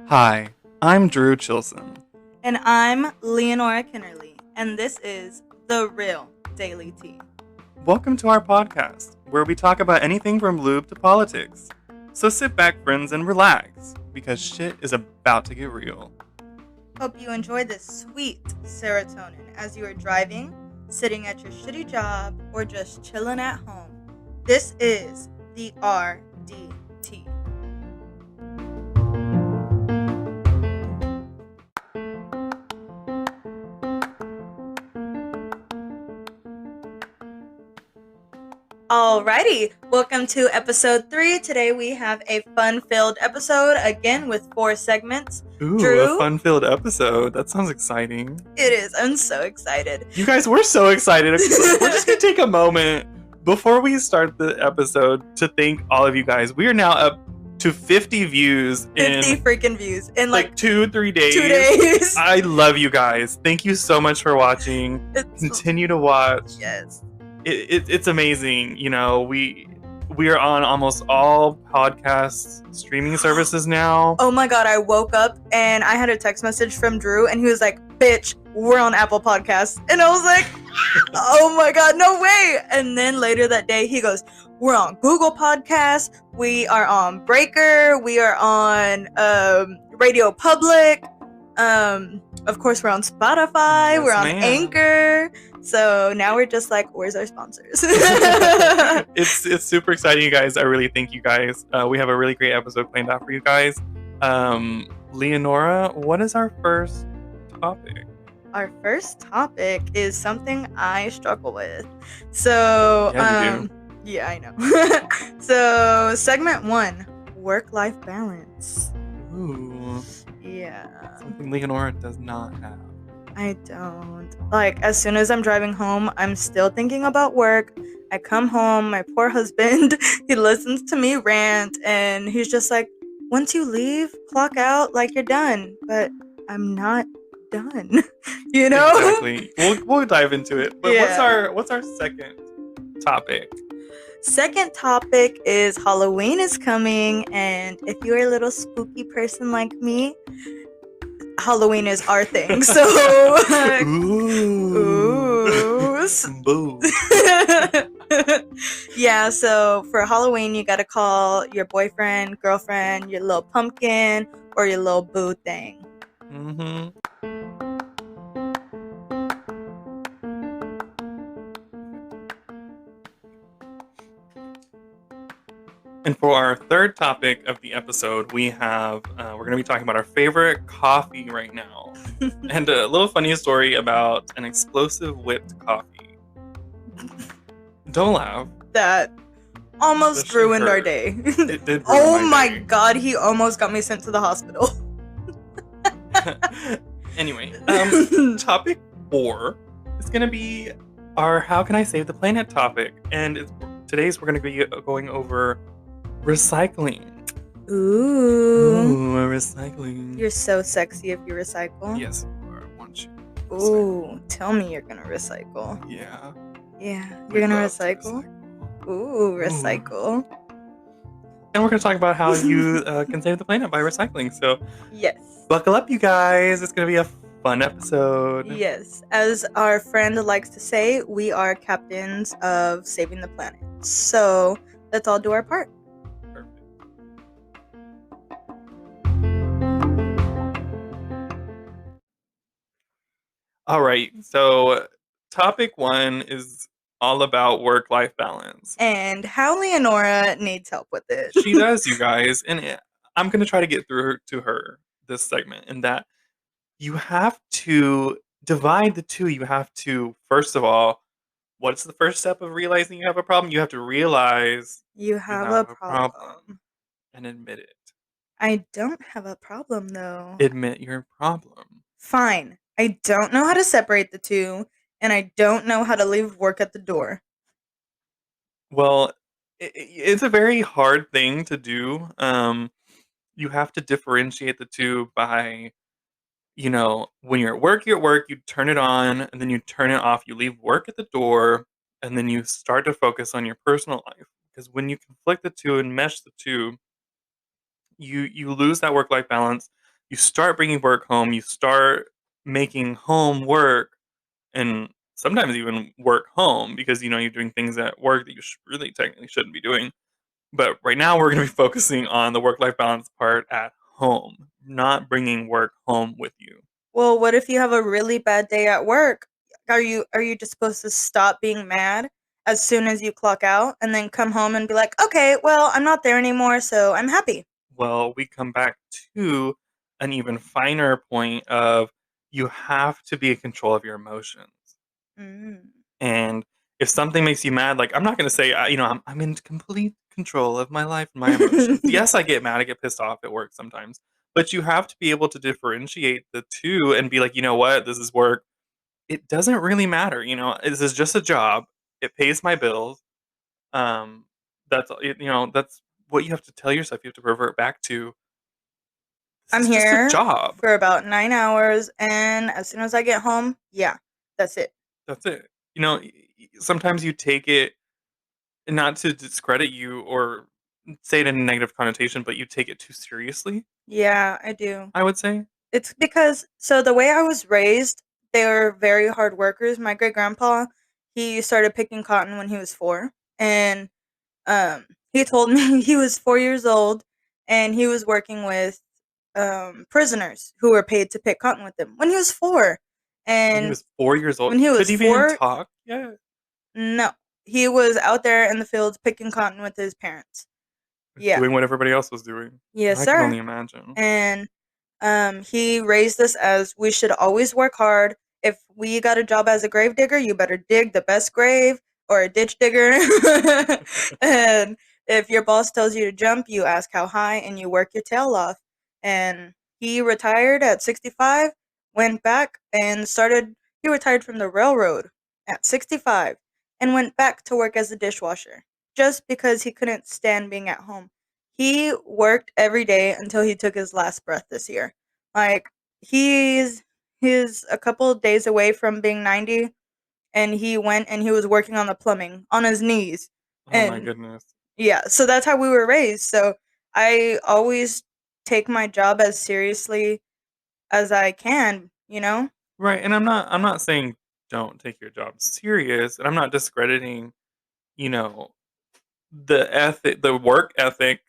Hi, I'm Drew Chilson. And I'm Leanora Kennerly, and this is The Real Daily Tea. Welcome to our podcast, where we talk about anything from lube to politics. So sit back, friends, and relax, because shit is about to get real. Hope you enjoy this sweet serotonin as you are driving, sitting at your shitty job, or just chilling at home. This is the RDT. Alrighty, welcome to episode 3. Today we have a fun-filled episode, again with 4 segments. Ooh, Drew? A fun-filled episode. That sounds exciting. It is. I'm so excited. You guys, we're so excited. We're just going to take a moment before we start the episode to thank all of you guys. We are now up to 50 views 50 freaking views in like 2-3 days. 2 days. I love you guys. Thank you so much for watching. Continue to watch. Yes. It's amazing. You know, we are on almost all podcast streaming services now. Oh my god, I woke up and I had a text message from Drew and he was like, "Bitch, we're on Apple Podcasts." And I was like, "Oh my god, no way." And then later that day he goes, "We're on Google Podcasts, we are on Breaker, we are on Radio Public, of course we're on Spotify, Yes, we're on ma'am. Anchor." So now we're just like, where's our sponsors? It's super exciting, you guys. I really thank you guys. We have a really great episode planned out for you guys. Leanora, what is our first topic? Our first topic is something I struggle with. So, Yeah, you do. yeah, I know. So, segment 1, work-life balance. Ooh, Yeah, something Leanora does not have. I don't. Like, as soon as I'm driving home, I'm still thinking about work. I come home, my poor husband, he listens to me rant, and he's just like, once you leave, clock out, like you're done. But I'm not done, you know? Exactly. We'll dive into it. But Yeah. what's our second topic? Second topic is Halloween is coming, and if you're a little spooky person like me, Halloween is our thing. So, Ooh. Boo. yeah. So for Halloween, you gotta call your boyfriend, girlfriend, your little pumpkin, or your little boo thing. Mm-hmm. And for our third topic of the episode, we have we're going to be talking about our favorite coffee right now, and a little funny story about an explosive whipped coffee. Don't laugh. That almost Especially ruined our her. day. It did. Oh ruin my day. god, he almost got me sent to the hospital. Anyway, topic 4 is going to be our "How Can I Save the Planet" topic, and today's we're going to be going over recycling. Ooh. Recycling. You're so sexy if you recycle. Yes, I want you. to Ooh, tell me you're gonna recycle. recycle. Yeah. Yeah, we you're gonna love to recycle? Ooh, recycle. And we're going to talk about how you can save the planet by recycling. So Yes. buckle up, you guys. It's going to be a fun episode. Yes. As our friend likes to say, we are captains of saving the planet. So let's all do our part. Perfect. All right. So topic 1 is all about work-life balance. And how Leanora needs help with it. She does, you guys. And I'm going to try to get through to her this segment, in that you have to divide the two. You have to, first of all, what's the first step of realizing you have a problem? You have to realize You you have have a a problem problem. and admit it. I don't have a problem though. Admit your problem. Fine. I don't know how to separate the two, and I don't know how to leave work at the door. Well, it's a very hard thing to do. You have to differentiate the two by, when you're at work, you turn it on and then you turn it off. You leave work at the door and then you start to focus on your personal life, because when you conflict the two and mesh the two, you lose that work life balance. You start bringing work home. You start making home work, and sometimes even work home because you're doing things at work that you really technically shouldn't be doing. But right now, we're going to be focusing on the work life balance part at home, not bringing work home with you. Well, what if you have a really bad day at work? Are you just supposed to stop being mad as soon as you clock out and then come home and be like, "Okay, well, I'm not there anymore, so I'm happy." Well, we come back to an even finer point of you have to be in control of your emotions. Mm. And if something makes you mad, like I'm not going to say, I'm in complete control of my life and my emotions. Yes, I get mad, I get pissed off at work sometimes, but you have to be able to differentiate the two and be like, you know what, this is work. It doesn't really matter. This is just a job. It pays my bills. Um, that's what you have to tell yourself. You have to revert back to. This I'm is just a here job. for about 9 hours, and as soon as I get home, yeah, that's it. That's it. Sometimes you take it not to discredit you or say it in a negative connotation, but you take it too seriously, Yeah, I do. I would say. It's because the way I was raised, they were very hard workers. My great grandpa, he started picking cotton when he was 4, and he told me he was 4 years old, and he was working with prisoners who were paid to pick cotton with him when he was 4, When he and was 4 years old, when he could was he even 4, talk? Yeah. no, he was out there in the fields picking cotton with his parents. Yeah, Doing what everybody else was doing. yes, I can sir. only imagine. And he raised us as we should always work hard. If we got a job as a grave digger, you better dig the best grave or a ditch digger. And if your boss tells you to jump, you ask how high and you work your tail off. And he retired at 65, went back and started, he retired from the railroad at 65 and went back to work as a dishwasher just because he couldn't stand being at home. He worked every day until he took his last breath this year. Like he's a couple of days away from being 90, and he went and he was working on the plumbing on his knees. Oh my And goodness. yeah, so that's how we were raised. So I always take my job as seriously as I can. Right, and I'm not saying don't take your job serious, and I'm not discrediting, you know, the work ethic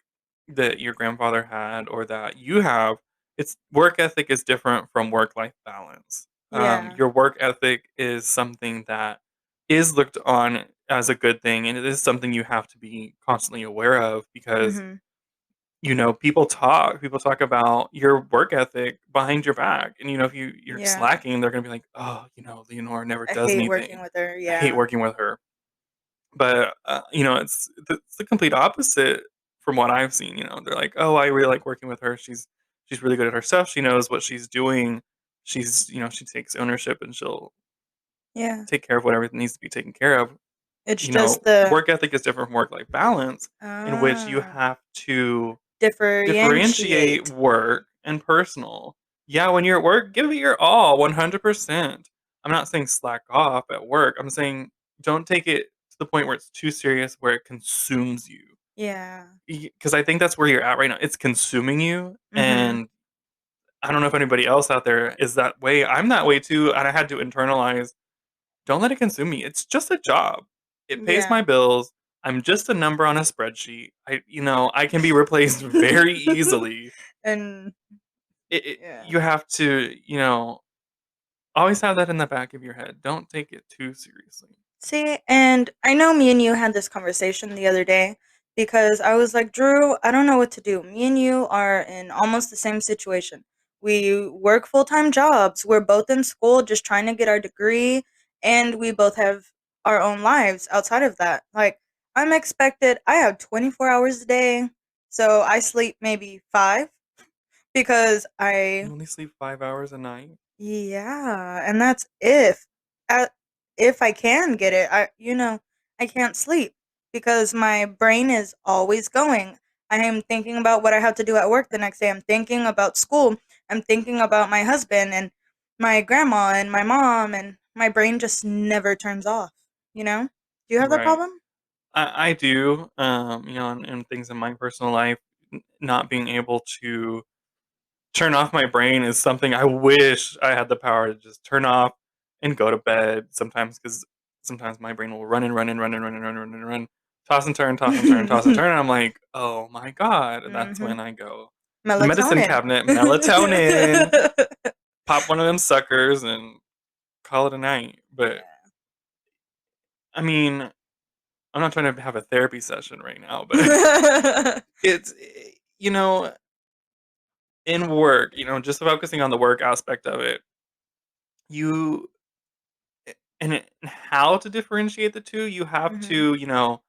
that your grandfather had or that you have. It's work ethic is different from work life balance. Yeah. Your work ethic is something that is looked on as a good thing, and it is something you have to be constantly aware of because Mhm. people talk about your work ethic behind your back, and if you're Yeah. slacking, they're gonna be like, oh, Leonora never I does hate working anything. with her. I hate Yeah. working with her. But, it's the complete opposite from what I've seen. They're like, "Oh, I really like working with her. She's really good at her stuff. She knows what she's doing. She takes ownership and she'll Yeah. take care of whatever needs to be taken care of." It's just the Work ethic is different from work-life balance, in which you ah have to differentiate differentiate. work and personal. Yeah, when you're at work, give it your all, 100%. I'm not saying slack off at work. I'm saying don't take it to the point where it's too serious, where it consumes you. Yeah. Because I think that's where you're at right now. It's consuming you. Mhm. And I don't know if anybody else out there is that way. I'm that way too. And I had to internalize don't let it consume me. It's just a job. It pays my Yeah. bills. I'm just a number on a spreadsheet. I can be replaced very easily. And You yeah. have to, always have that in the back of your head. Don't take it too seriously. See, and I know me and you had this conversation the other day because I was like, Drew, I don't know what to do. Me and you are in almost the same situation. We work full-time jobs. We're both in school just trying to get our degree, and we both have our own lives outside of that. Like, I have 24 hours a day, so I sleep maybe 5 because You only sleep 5 hours a night. yeah, and that's uh, if I can get it. I can't sleep because my brain is always going. I am thinking about what I have to do at work the next day. I'm thinking about school. I'm thinking about my husband and my grandma and my mom, and my brain just never turns off. Do you have that Right. problem? I do. And things in my personal life, not being able to turn off my brain is something I wish I had the power to just turn off and go to bed. Sometimes because sometimes my brain will run and run and run and run and run and run and run, toss and turn, toss and turn, toss and turn, and I'm like, oh my god. And that's Hmm. when I go to the medicine Melatonin. cabinet, melatonin, pop one of them suckers, and call it a night. But Yeah. I mean, I'm not trying to have a therapy session right now, but it's you know in work, just focusing on the work aspect of it, you and how to differentiate the two, you have Hmm. to,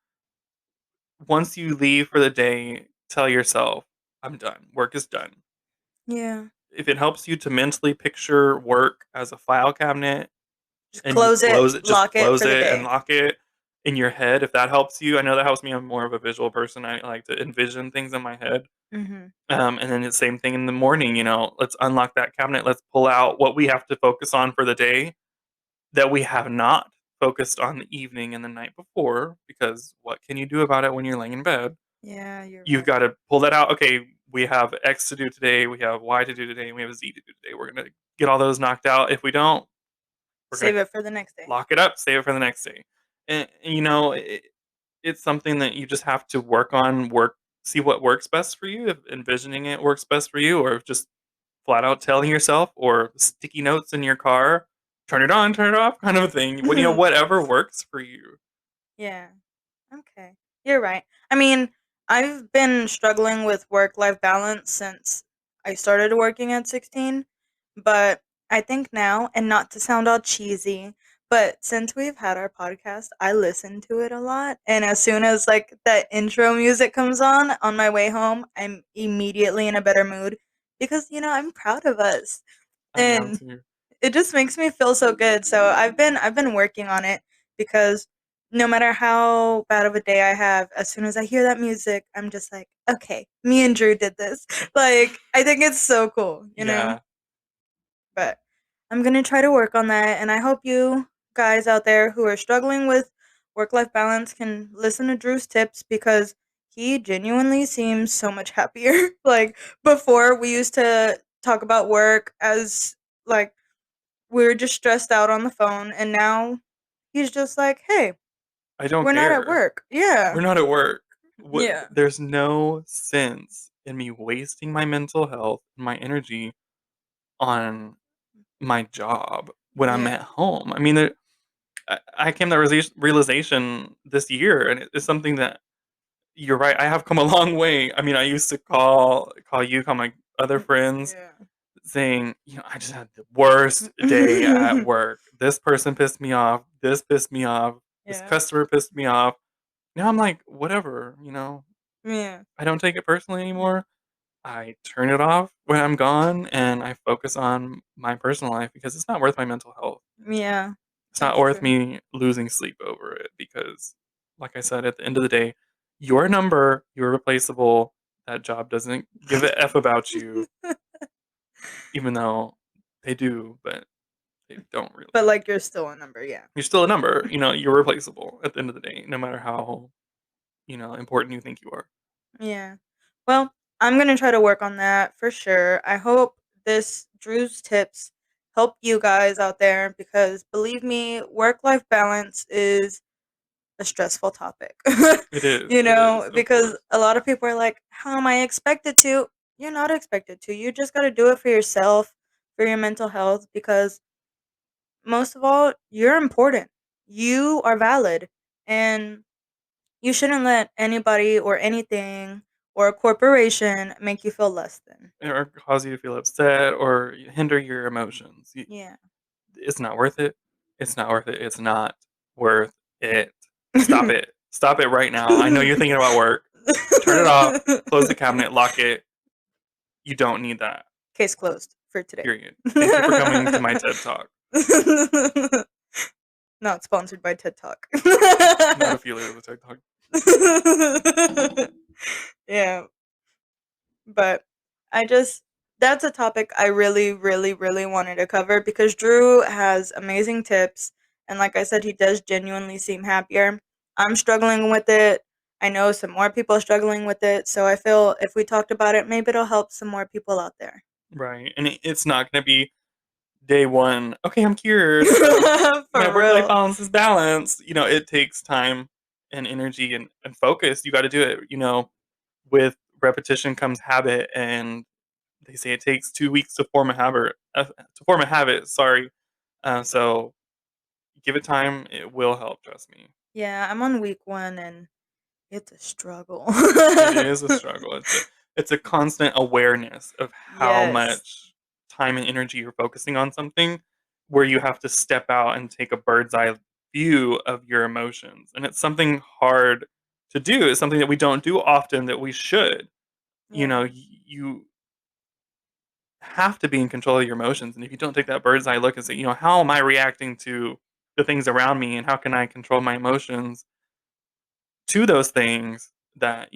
once you leave for the day, tell yourself, I'm done. Work is done. Yeah. If it helps you to mentally picture work as a file cabinet Just and you close it, close it, just lock it close for the it and day. lock it in your head, if that helps you. I know that helps me. I'm more of a visual person. I like to envision things in my head. Hmm. And then the same thing in the morning, let's unlock that cabinet. Let's pull out what we have to focus on for the day that we have not focused on the evening and the night before, because what can you do about it when you're laying in bed? Yeah, you're You've right. got to pull that out. Okay, we have X to do today, we have Y to do today, and we have a Z to do today. We're going to get all those knocked out. If we don't, we're going Save to it for the next day. lock it up, save it for the next day. And it's something that you just have to work on, see what works best for you, if envisioning it works best for you, or if just flat out telling yourself, or sticky notes in your car, turn it on, turn it off, kind of a thing. Whatever works for you. Yeah. Okay. You're right. I mean, I've been struggling with work-life balance since I started working at 16, but I think now, and not to sound all cheesy, but since we've had our podcast, I listen to it a lot, and as soon as like that intro music comes on my way home, I'm immediately in a better mood because I'm proud of us. I am And too. it just makes me feel so good. So I've been working on it because no matter how bad of a day I have, as soon as I hear that music, I'm just like, okay, me and Drew did this. Like, I think it's so cool. Yeah, But I'm gonna try to work on that, and I hope you guys out there who are struggling with work-life balance can listen to Drew's tips because he genuinely seems so much happier. Like before, we used to talk about work as like we were just stressed out on the phone, and now he's just like, "Hey, I don't we're not at care. work." Yeah. We're not at work. Yeah. There's no sense in me wasting my mental health and my energy on my job when I'm Yeah. at home. I mean, I came to that realization this year, and it's something that you're right. I have come a long way. I mean, I used to call you, call my other friends, Yeah. saying, I just had the worst day at work. This person pissed me off. This pissed me off. This Yeah. customer pissed me off. Now I'm like, whatever, Yeah. I don't take it personally anymore. I turn it off when I'm gone and I focus on my personal life because it's not worth my mental health. Yeah. It's not That's worth true. me losing sleep over it because, like I said, at the end of the day, your number, you're replaceable. That job doesn't give a F about you, even though they do, but they don't really. But like you're still a number, yeah. You're still a number, you're replaceable at the end of the day, no matter how, important you think you are. Yeah. Well, I'm gonna try to work on that for sure. I hope this Drew's tips help you guys out there because believe me, work life balance is a stressful topic. It is, of Because course. a lot of people are like, how am I expected to? You're not expected to. You just gotta do it for yourself, for your mental health, because most of all, you're important. You are valid. And you shouldn't let anybody or anything or a corporation make you feel less than. Or cause you to feel upset or hinder your emotions. Yeah. It's not worth it. It's not worth it. It's not worth it. Stop it. Stop it right now. I know you're thinking about work. Turn it off. Close the cabinet. Lock it. You don't need that. Case closed for today. Period. Thank you for coming to my TED Talk. Not sponsored by TED Talk. Not affiliated with TED Talk. Yeah, but I just that's a topic I really, really, really wanted to cover because Drew has amazing tips, and like I said, he does genuinely seem happier. I'm struggling with it. I know some more people are struggling with it. So I feel if we talked about it, maybe it'll help some more people out there. Right. And it's not going to be day one. Okay, I'm cured. My For work life real. balance is balanced. It takes time and energy and focus. You got to do it. With repetition comes habit, and they say it takes 2 weeks to form a habit. Sorry. So give it time. It will help. Trust me. Yeah, I'm on week 1 and it's a struggle. It is a struggle. It's a constant awareness of how Yes. much time and energy you're focusing on something, where you have to step out and take a bird's eye view of your emotions. And it's something hard to do. It's something that we don't do often that we should. Yeah. You have to be in control of your emotions. And if you don't take that bird's eye look and say, how am I reacting to the things around me, and how can I control my emotions to those things, that,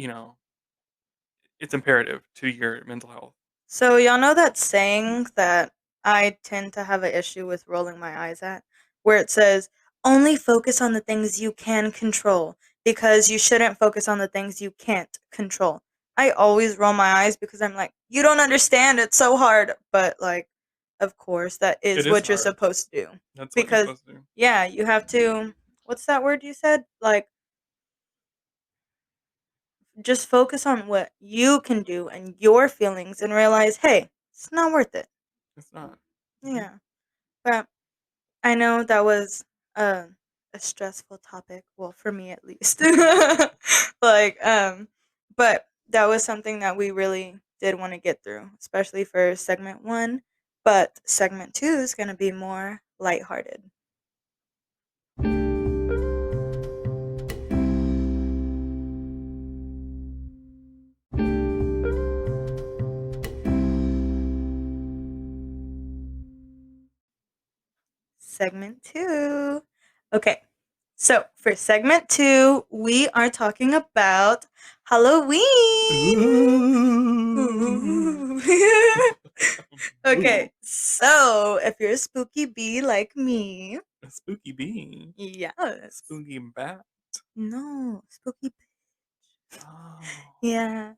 it's imperative to your mental health. So y'all know that saying that I tend to have an issue with rolling my eyes at, where it says, only focus on the things you can control because you shouldn't focus on the things you can't control. I always roll my eyes because I'm like, you don't understand, it's so hard. But like, of course, that It is is what you're hard. supposed to do. That's what you're Because supposed to do. yeah, you have to, what's that word you said? Like, just focus on what you can do and your feelings and realize, hey, it's not worth it. It's not. Mhm. Yeah. But I know that was a a stressful topic. Well, for me at least. like, but that was something that we really did want to get through, especially for segment 1. But segment 2 is going to be more lighthearted. Segment 2. Okay. So, for segment 2, we are talking about Halloween. Ooh. Ooh. Ooh. Okay, so if you're a spooky bee like me, A spooky bee. yes. Spooky bat. No, spooky. Oh. Yeah.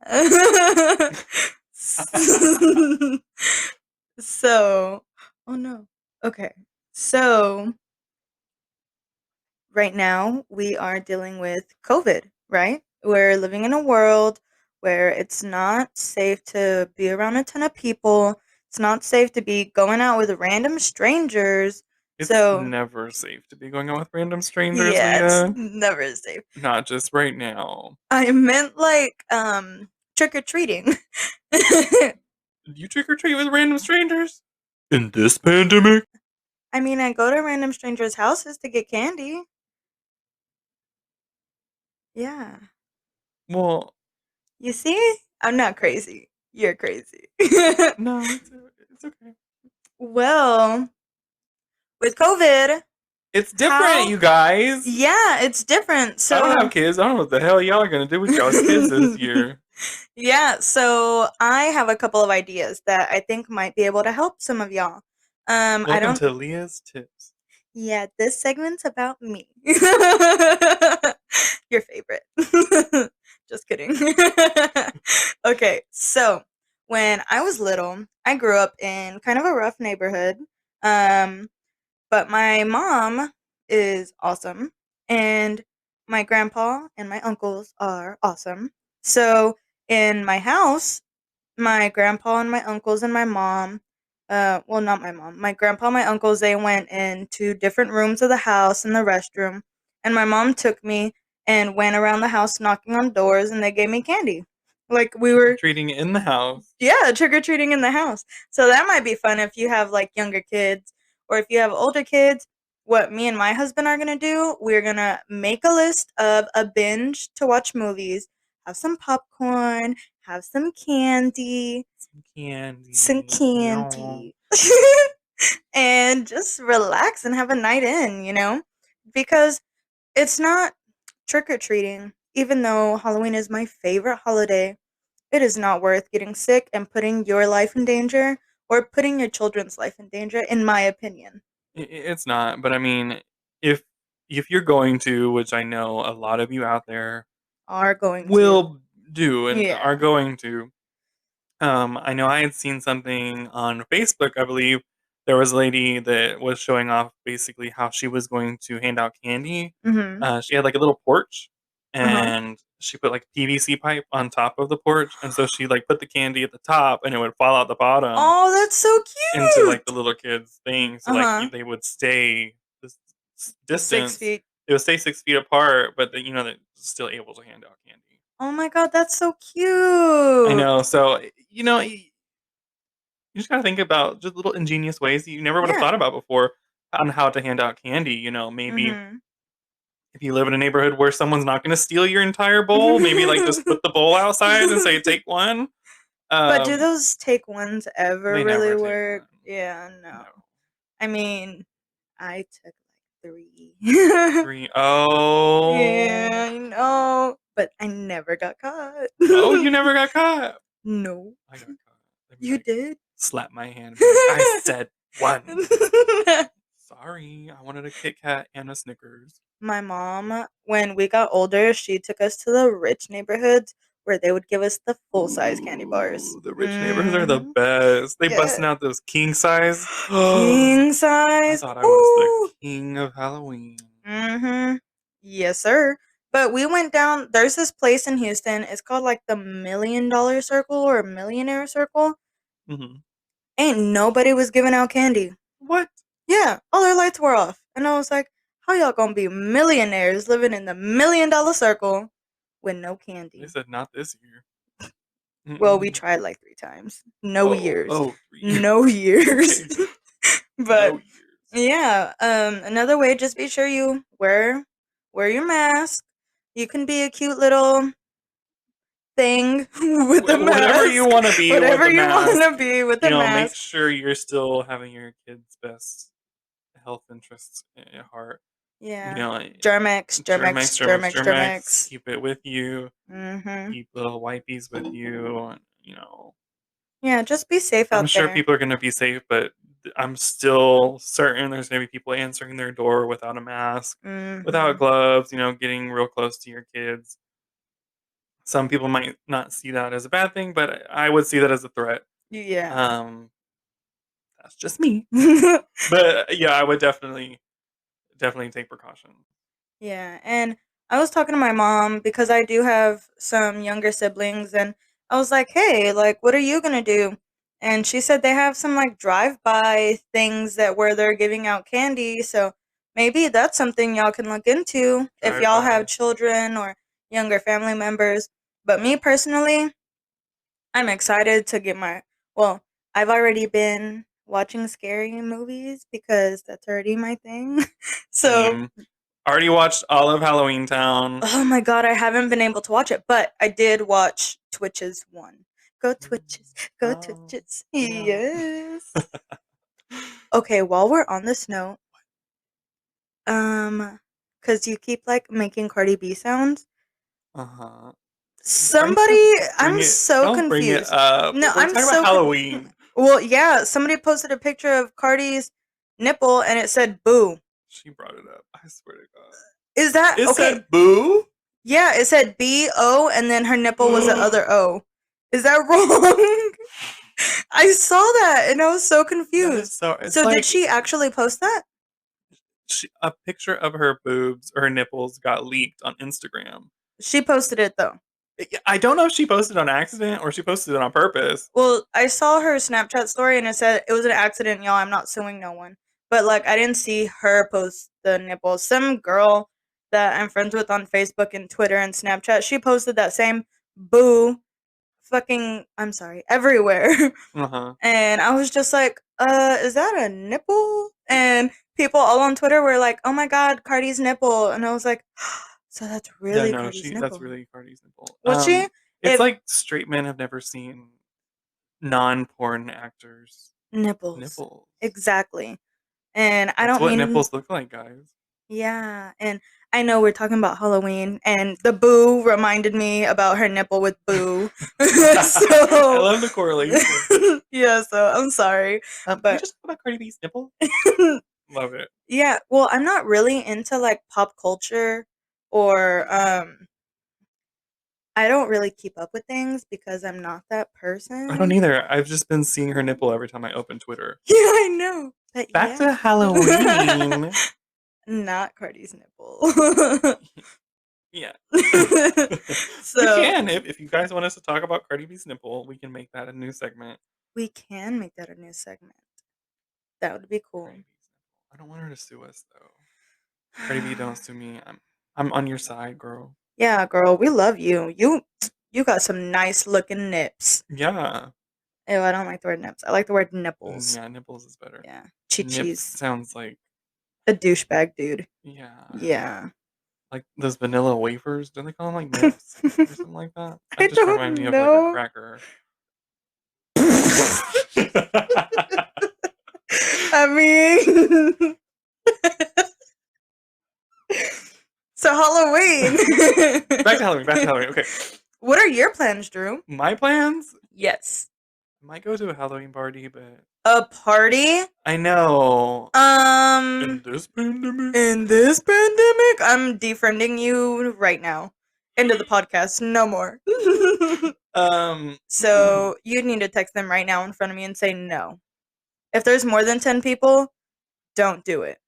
so, oh no. Okay. So, right now we are dealing with COVID, right? We're living in a world where it's not safe to be around a ton of people. It's not safe to be going out with random strangers. It's So, never safe to be going out with random strangers, yeah, it's Leah. never safe. Not just right now. I meant like trick or treating. Did you trick or treat with random strangers? In this pandemic? I mean, I go to random strangers' houses to get candy. Yeah. Well, You see? I'm not crazy. You're crazy. no, it's okay. well, with COVID, It's different, how you guys. yeah, it's different. I don't So have kids. I don't know what the hell y'all are gonna do with y'all's kids this year. yeah, so I have a couple of ideas that I think might be able to help some of y'all. I Welcome don't to Leah's Tips. Yeah, this segment's about me. Your favorite. Just kidding. Okay, so when I was little, I grew up in kind of a rough neighborhood. Um, but my mom is awesome, and my grandpa and my uncles are awesome. So in my house, my grandpa and my uncles and my mom, well, not my mom, my grandpa and my uncles, they went into different rooms of the house in the restroom, and my mom took me and went around the house knocking on doors, and they gave me candy. Like we Trick or were, treating in the house. yeah, trick or treating in the house. So that might be fun if you have like younger kids, or if you have older kids. What me and my husband are gonna do, we're gonna make a list of a binge to watch movies, have some popcorn, have Some candy. some No. candy, and just relax and have a night in, Because it's not trick or treating, even though Halloween is my favorite holiday. It is not worth getting sick and putting your life in danger or putting your children's life in danger, in my opinion. It's not, but I mean, if if you're going to, which I know a lot of you out there Are going to. will do and Yeah. are going to. I know I had seen something on Facebook, I believe. There was a lady that was showing off basically how she was going to hand out candy. Mm-hmm. She had like a little porch Uh-huh. and she put like PVC pipe on top of the porch. And so she like put the candy at the top and it would fall out the bottom Oh, that's so into like the cute. little kids' thing. So like Uh-huh. they would stay this 6 distance. feet. They would stay 6 feet apart, but they're still able to hand out candy. Oh my god, that's so I cute. know. So you just gotta think about just little ingenious ways that you never would have Yeah. thought about before on how to hand out candy. Maybe Mm-hmm. if you live in a neighborhood where someone's not gonna steal your entire bowl, maybe like just put the bowl outside and say take one. But do Um, those take ones ever they really never take work? one. Yeah, no. No. I mean, I took like 3. Three. Oh. Yeah, I know. But I never got caught. Oh, you never got caught. No. I got caught. I'd be You like, did? slap my hand and be like, I said one. Sorry, I wanted a Kit Kat and a Snickers. My mom, when we got older, she took us to the rich neighborhoods where they would give us the full size candy bars. Ooh, the rich neighborhoods are the Mhm. best. They Yeah. busting out those king size. King I size. thought I was the Ooh. king of Halloween. Mm-hmm. Yes, sir. But we went down. There's this place in Houston. It's called like the $1 Million Circle or Millionaire Circle. Hmm. Ain't nobody was giving out candy. What? Yeah, all their lights were off. And I was like, how y'all gonna be millionaires living in the $1 Million Circle with no They candy? said not this year. Well, we Mm-mm. tried like 3 times. No years. 3 years. No years. Okay, But no years. yeah, another way, just be sure you wear your mask. You can be a cute little thing with the Whatever you mask. want to be with Whatever the you mask, want to be with the make mask. sure you're still having your kids' best health interests at heart. Yeah. Like, Germex, Germex, Germex, Germex, Germex, Germex. Germex. Keep it with you. Mhm. Keep little wipies with you. And. Yeah, just be safe I'm out sure there. people are going to be safe, but I'm still certain there's going to be people answering their door without a mask, without Mhm. gloves, getting real close to your kids. Some people might not see that as a bad thing, but I would see that as a threat. Yeah. Um, that's just me. But yeah, I would definitely take precaution. Yeah, and I was talking to my mom because I do have some younger siblings, and I was like, "Hey, like, what are you gonna do?" And she said they have some like drive-by things that where they're giving out candy, so maybe that's something y'all can look into if Drive y'all have by. children or younger family members. But me personally, I'm excited to get my well, I've already been watching scary movies because that's already my thing. So Same. Already watched all of Halloween Town. oh my god, I haven't been able to watch it, but I did watch Twitches 1. Go Twitches, go Oh, Twitches. yeah. Yes. Okay, while we're on this note, cuz you keep like making Cardi B sounds. Uh-huh. Why you gotta Somebody, bring I'm it? so Don't bring it confused. up. No, We're I'm talking about so Halloween. well, yeah, somebody posted a picture of Cardi's nipple and it said boo. She brought it up. I swear to God. Is that It okay? said boo? Yeah, it said B-O and then her nipple was the other O. Is that wrong? I saw that and I was so That is confused. so. It's So did like she actually post that? a picture of her boobs or her nipples got leaked on Instagram. She posted it though. I don't know if she posted it on accident or she posted it on purpose. Well, I saw her Snapchat story and it said it was an accident, y'all. I'm not suing no one. But like I didn't see her post the nipples. Some girl that I'm friends with on Facebook and Twitter and Snapchat, she posted that same boo fucking I'm sorry, everywhere. Uh huh. And I was just like, is that a nipple? And people all on Twitter were like, oh my god, Cardi's nipple. And I was like, so that's Yeah, really no, Cardi's that's nipple. really Cardi's nipple. Was she? It's If like straight men have never seen non-porn actors nipples. nipples. Exactly. And I That's don't what mean nipples look like, guys. yeah, and I know we're talking about Halloween and the boo reminded me about her nipple with boo. I So love the correlation. yeah, so I'm sorry. Can we But just talk about Cardi B's nipple? Love it. Yeah, well, I'm not really into like pop culture or I don't really keep up with things because I'm not that I don't person. either. I've just been seeing her nipple every time I open Twitter. Yeah, I know. But Back yeah. to Halloween. Not Cardi's nipple. Yeah. We So can. If you guys want us to talk about Cardi B's nipple, we can make that a new segment. we can make that a new segment. That would be cool. Cardi B's nipple. I don't want her to sue us though. Cardi B, don't sue me. I'm on your side, girl. Yeah, girl, we love you. You got some nice looking nips. Yeah. Ew, I don't like the word nips. I like the word nipples. Yeah, nipples is better. Yeah. Nips Chi-chis. sounds like, A douchebag dude. yeah. Yeah. Like those vanilla wafers. Don't they call them like nips or something like that? I That just reminds me don't of like a know. cracker. I mean, so Halloween. Back to Halloween. Back to Halloween. Okay. What are your plans, Drew? My plans? Yes. I might go to a Halloween party, but A party? I know. In this pandemic. In this pandemic, I'm defriending you right now. End of the podcast. No more. So you need to text them right now in front of me and say no. If there's more than 10 people, don't do it.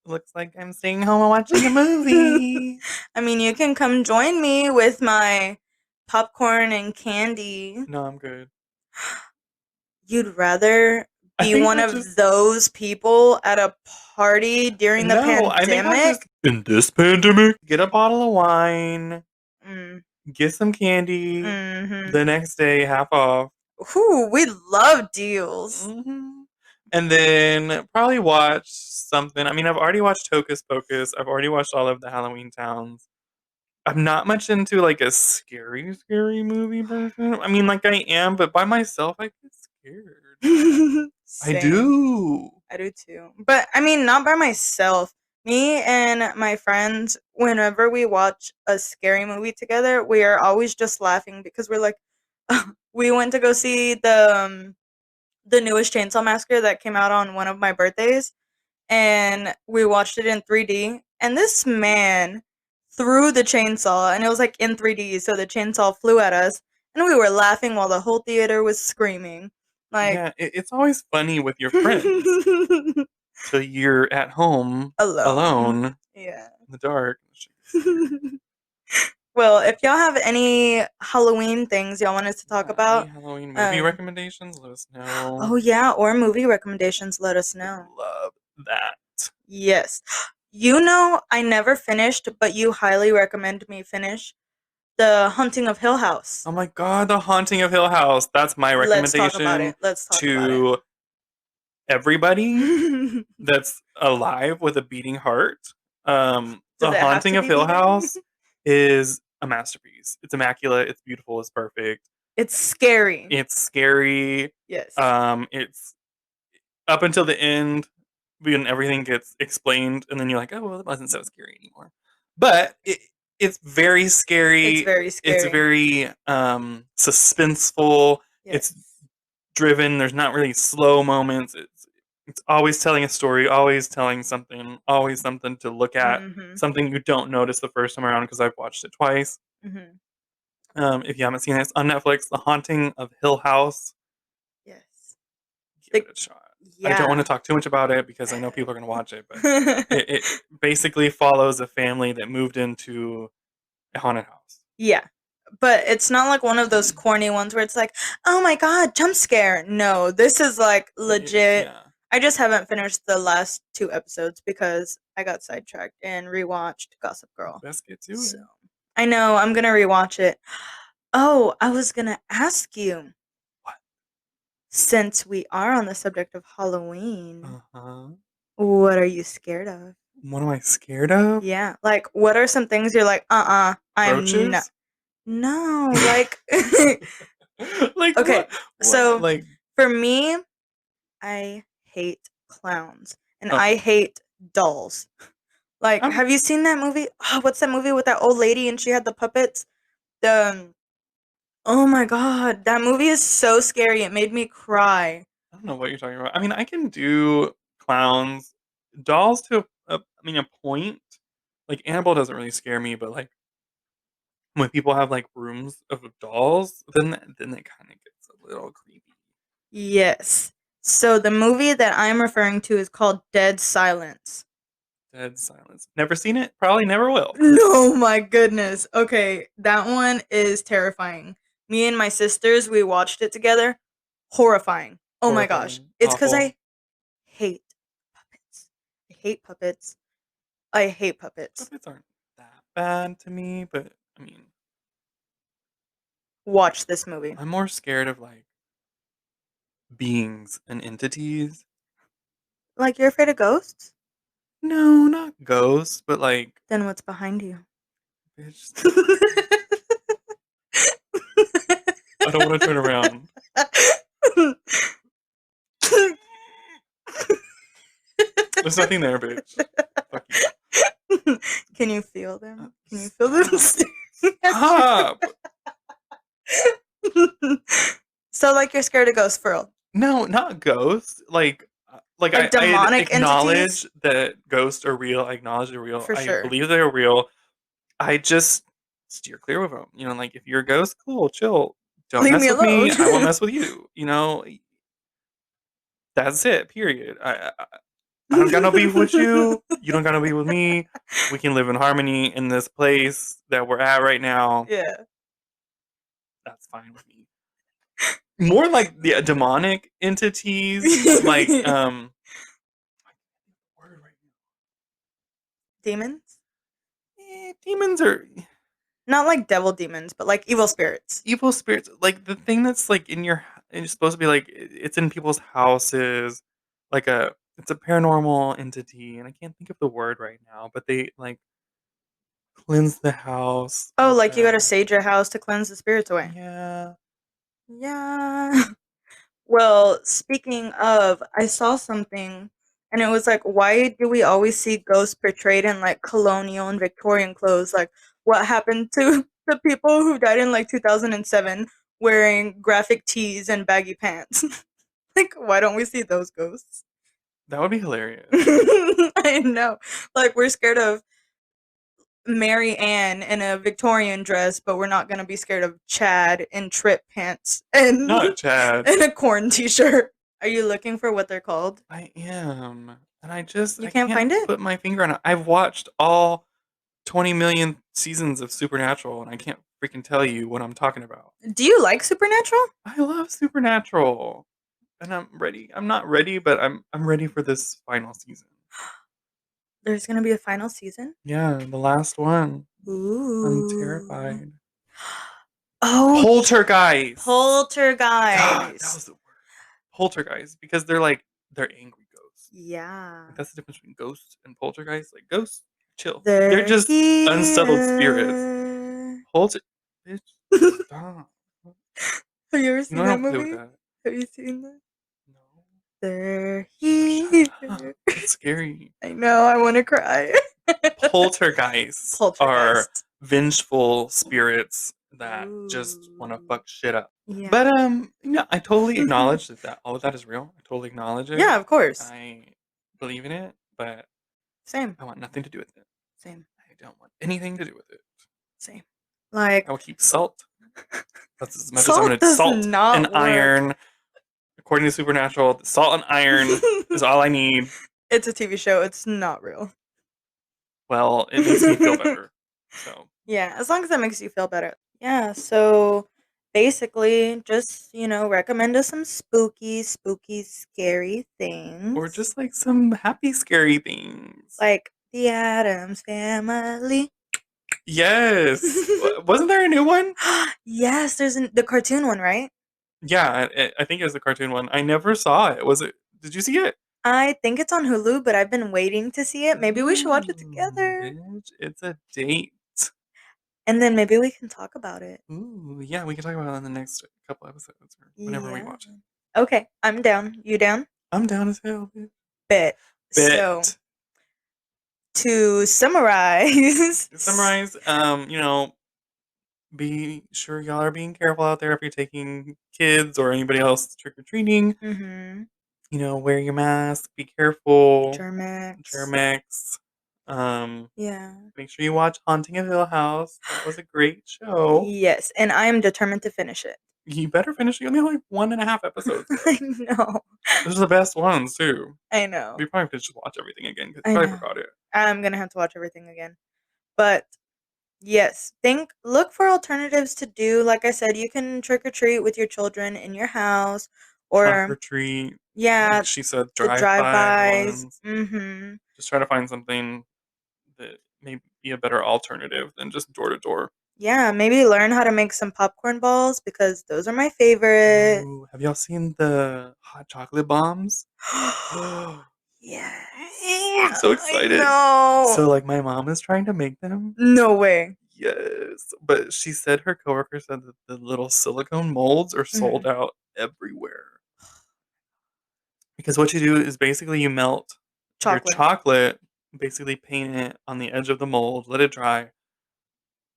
Looks like I'm staying home and watching a movie. I mean, you can come join me with my popcorn and candy. No, I'm good. You'd rather I be think one I'll of just those people at a party during the No, I think I'll just pandemic? in this pandemic get a bottle of wine, Mm, get some candy. mm-hmm. The next day, half off. Ooh, we love deals. Hmm. And then probably watch something. I mean, I've already watched Hocus Pocus. I've already watched all of the Halloween Towns. I'm not much into like a scary movie person. I mean, like I am, but by myself, I get scared. I Same. do. I do too. But I mean, not by myself. Me and my friends, whenever we watch a scary movie together, we are always just laughing because we're like, we went to go see the newest Chainsaw Massacre that came out on one of my birthdays, and we watched it in 3D. And this man threw the chainsaw, and it was like in 3D, so the chainsaw flew at us, and we were laughing while the whole theater was screaming. Like, Yeah, it's always funny with your friends till you're at home alone. alone in Yeah. the dark. Shit gets scary. Well, if y'all have any Halloween things y'all want us to talk Yeah, any about, Halloween movie recommendations? Let us oh know. yeah, or movie recommendations, let us Would know. love that. Yes. You know, I never finished, but you highly recommend me finish The Haunting of Hill House. Oh my god, The Haunting of Hill House. That's my Let's talk about recommendation it. Let's talk to everybody about it. that's alive with a beating heart. Does The it have Haunting to of be Hill beating? House is a masterpiece. It's immaculate. It's beautiful. It's perfect. It's scary. It's scary. Yes. It's up until the end when everything gets explained, and then you're like, oh well, it wasn't so scary anymore. But it's very scary. It's very It's scary. very suspenseful. Yes. It's driven. There's not really slow moments. It's always telling a story, always telling something, always something to look at, Mm-hmm. something you don't notice the first time around because I've watched it twice. Mm-hmm. If you haven't seen it, it's on Netflix, The Haunting of Hill House. Yes. Give it a shot. I don't want to Yeah. talk too much about it because I know people are going to watch it, but it basically follows a family that moved into a haunted house. Yeah. But it's not like one of those corny ones where it's like, oh my god, jump scare. No, this is like legit. Yeah. I just haven't finished the last 2 episodes because I got sidetracked and rewatched Gossip Girl. Best get to So it. I know, I'm gonna rewatch it. Oh, I was gonna ask you. What? Since we are on the subject of Halloween, Uh-huh. what are you scared of? What am I scared of? Yeah, like what are some things you're like, I'm Roaches? not. No, like Like okay, what? so Like for me, I hate clowns and oh, I hate dolls. Like, I'm, have you seen that movie? Oh, what's that movie with that old lady and she had the puppets? The Oh my god, that movie is so scary. It made me cry. I don't know what you're talking about. I mean, I can do clowns, dolls to a point. Like Annabelle doesn't really scare me, but like when people have like rooms of dolls, then it kind of gets a little creepy. Yes. So the movie that I'm referring to is called Dead Silence. Dead silence. Never seen it. Probably never will. No, my goodness. Okay, that one is terrifying. Me and my sisters, we watched it together. Horrifying. Oh my gosh. Horrifying. It's because Awful. I hate puppets. I hate puppets. I hate puppets. Puppets aren't that bad to me, but I mean, Watch this movie. I'm more scared of like beings and entities. Like, you're afraid of ghosts? No, not ghosts, but like, Then what's behind you? bitch, I don't want to turn around. There's nothing there, bitch. Fuck you. Can you feel them? Can you feel them staring at Stop. you? So, like, you're scared of ghosts, for real? No, not ghosts. Like Like I demonic acknowledge entities? that ghosts are real. I acknowledge they're real. For I sure. believe they're real. I just steer clear of them. You know, like if you're a ghost, cool, chill. Don't Leave mess me with me. alone. I won't mess with you. You know, that's it. Period. I don't got no beef with you. You don't got no beef with me. We can live in harmony in this place that we're at right now. Yeah. That's fine with me. More like the demonic entities, like word right Demons? now. Demons are Not like devil demons, but like evil spirits. evil spirits. Like the thing that's like it's supposed to be like it's in people's houses, like it's a paranormal entity, and I can't think of the word right now, but they like cleanse the house. Oh, Like like you gotta sage your house to cleanse the spirits away. yeah. Yeah. Well, speaking of, I saw something and it was like, why do we always see ghosts portrayed in like colonial and Victorian clothes? Like, what happened to the people who died in like 2007 wearing graphic tees and baggy pants? Like, why don't we see those ghosts? That would be hilarious. I know. Like, we're scared of Mary Ann in a Victorian dress, but we're not gonna be scared of Chad in trip pants and Not Chad. and a corn t-shirt. Are you looking for what they're called? I am. And I You can't can't find it? put my finger on it. I've watched all 20 million seasons of Supernatural and I can't freaking tell you what I'm talking about. Do you like Supernatural? I love Supernatural. And I'm ready. I'm not ready, but I'm ready for this final season. There's gonna be a final season? Yeah, the last one. I'm Ooh. terrified. Oh, Poltergeist. God, that Poltergeist. was the word. Poltergeist because they're angry ghosts. Yeah. Like, that's the difference between ghosts and poltergeists. Like ghosts, chill. They're They're just unsettled spirits. here. Polter, bitch, stop. Have you ever You know seen I that don't play with movie? that. Have you seen that? No. They're Shut here. up. That's scary. I know, I want to cry. Poltergeists are Poltergeist. vengeful spirits that just want to Ooh. fuck shit up. Yeah. But I totally acknowledge that all of that is real. I totally acknowledge it. Yeah, of course. I believe in it, but Same. I want nothing to do with it. Same. I don't want anything to do with it. Same. Like, I will keep salt. That's as much as I'm salt going to does salt not and work. iron. According to Supernatural, salt and iron is all I need. It's a TV show. It's not real. Well, it makes me feel better. So Yeah, as long as that makes you feel better. Yeah, so basically just, recommend us some spooky, scary things. or just like some happy, scary things. Like the Addams Family. Yes. Wasn't there a new one? Yes, there's the cartoon one, right? Yeah, I think it was the cartoon one. I never saw it. Was it? Did you see it? I think it's on Hulu, but I've been waiting to see it. Maybe we should watch it Ooh, together. bitch, it's a date. And then maybe we can talk about it. Ooh, yeah, we can talk about it in the next couple episodes or whenever we Yeah. watch it. Okay, I'm down. You down? I'm down as hell, bitch. Bet. So, to summarize, be sure y'all are being careful out there if you're taking kids or anybody else trick or treating. Mhm. wear your mask, be careful, Germex. Germex. Um, Yeah. Make sure you watch Haunting of Hill House. That was a great show. Yes, and I am determined to finish it. You better finish. You only have like 1.5 episodes I left. know. Those are the best ones too. I know. We probably could just watch everything again because you I probably know. forgot it. I'm gonna have to watch everything again. But yes, look for alternatives to do. Like I said, you can trick or treat with your children in your house, Trunk or or treat. yeah, Like she said, the drive-by drive-bys. ones. Mm-hmm. Just try to find something that may be a better alternative than just door to door. Yeah, maybe learn how to make some popcorn balls because those are my favorite. Ooh, have y'all seen the hot chocolate bombs? Yes. I'm so I excited. know. So, like, my mom is trying to make them. No way. Yes, but she said her coworker said that the little silicone molds are sold Mhm. out everywhere. Because what you do is basically you melt your Chocolate. chocolate, basically paint it on the edge of the mold, let it dry,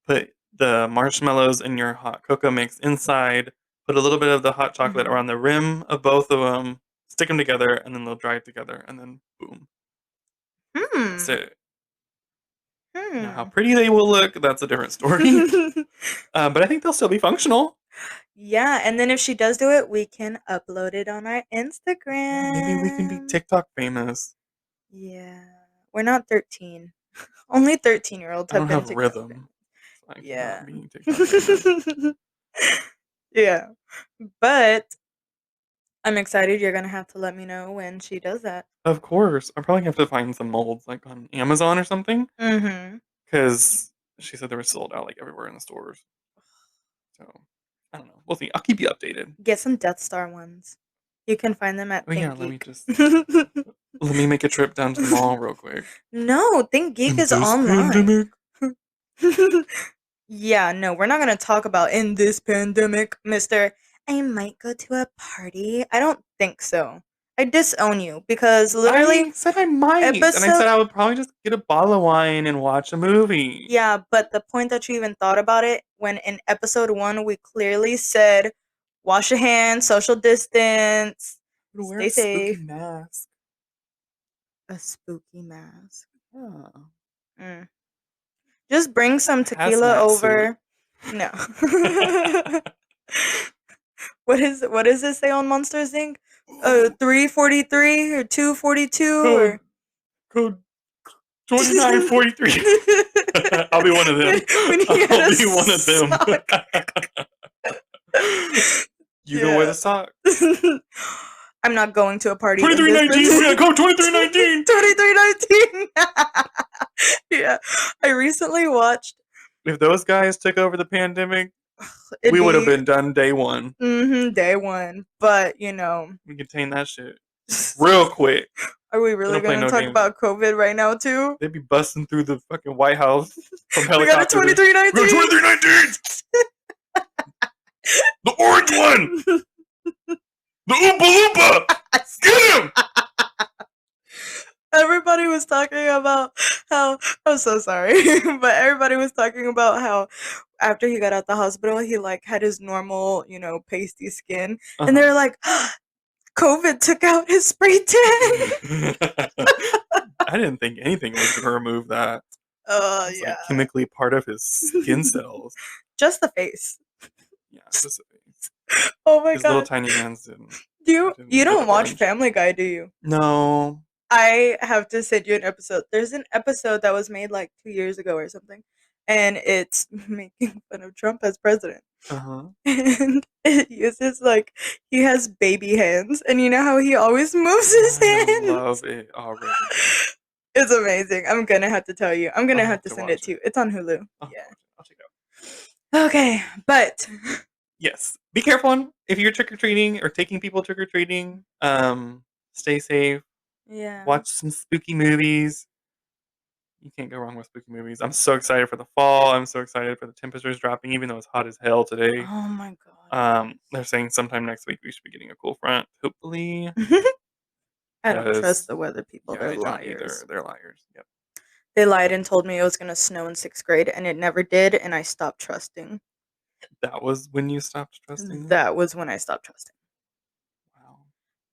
put the marshmallows and your hot cocoa mix inside, put a little bit of the hot chocolate Mhm. around the rim of both of them, stick them together, and then they'll dry together, and then boom. That's Hmm. it. Now, how Hmm. pretty they will look, that's a different story. But I think they'll still be functional. Yeah, and then if she does do it, we can upload it on our Yeah, maybe we can be Instagram. TikTok famous. Yeah. We're not 13. Only 13-year-olds I have don't been have TikTok rhythm, famous. so I cannot Yeah. be TikTok famous. Yeah. But I'm excited. You're gonna have to let me know when she does that. Of course, I'm probably gonna have to find some molds like on Amazon or something Mm-hmm. because she said they were sold out like everywhere in the stores. So I don't know. We'll see. I'll keep you updated. Get some Death Star ones. You can find them at Oh yeah, Think let me Geek. just let me make a trip down to the mall real quick. No, Think Geek In is this online. pandemic, Yeah, no, we're not gonna talk about in this pandemic, Mister. I might go to a party. I don't think so. I disown you because literally I said I might, and I episode. said I would probably just get a bottle of wine and watch a movie. Yeah, but the point that you even thought about it when in episode 1 we clearly said wash your hands, social distance, Would wear stay a spooky safe. mask. A spooky mask. Yeah. Mm. Just bring some tequila Hazmat suit. over. No. What does it say on Monsters Inc? Ooh, 343 or 242 code or code 2943. I'll be one of them. when he had I'll a be one of them. sock. You go wear Yeah. the socks. I'm not going to a party in this 2319. We got code 2319. 2319. Yeah. I recently watched If those guys took over the pandemic, it'd we would have be been done day one. day 1, but We contained that shit real quick. are we We really don't play going to no talk games. about COVID right now too? They'd be busting through the fucking White House from We got a helicopters. We got 2319. 2319. The orange one. The Oompa Loompa. Get him. Everybody was talking about how I'm so sorry, but everybody was talking about how after he got out the hospital, he like had his normal, pasty skin, and they Uh-huh. were like, COVID took out his spray tan. I didn't think anything was going to remove that. It's Yeah, like chemically part of his skin cells. just the face. Yeah, just Oh my his little god, tiny hands didn't you get don't watch orange. Family Guy, do you? No. I have to send you an episode. There's an episode that was made like 2 years ago or something, and it's making fun of Trump as president. Uh-huh. And it uses like he has baby hands, and you know how he always moves his I hands. love it already. It's amazing. I'm gonna have to tell you. I'm gonna I'll have have to to send it watch to it. you. It's on Hulu. I'll have to Yeah. watch it. I'll check it out. Okay, but Yes. Be careful if you're trick or treating or taking people trick or treating. Stay safe. yeah. Watch some spooky movies. You can't go wrong with spooky movies. I'm so excited for the fall. I'm so excited for the temperatures dropping, even though it's hot as hell today. Oh my god. They're saying sometime next week we should be getting a cool front, hopefully. I don't trust Because the weather people. yeah, They're I don't liars. either. They're liars. Yep. They lied and told me it was gonna snow in 6th grade, and it never did, and I stopped trusting. That was when you stopped trusting them. That was when I stopped trusting. Wow.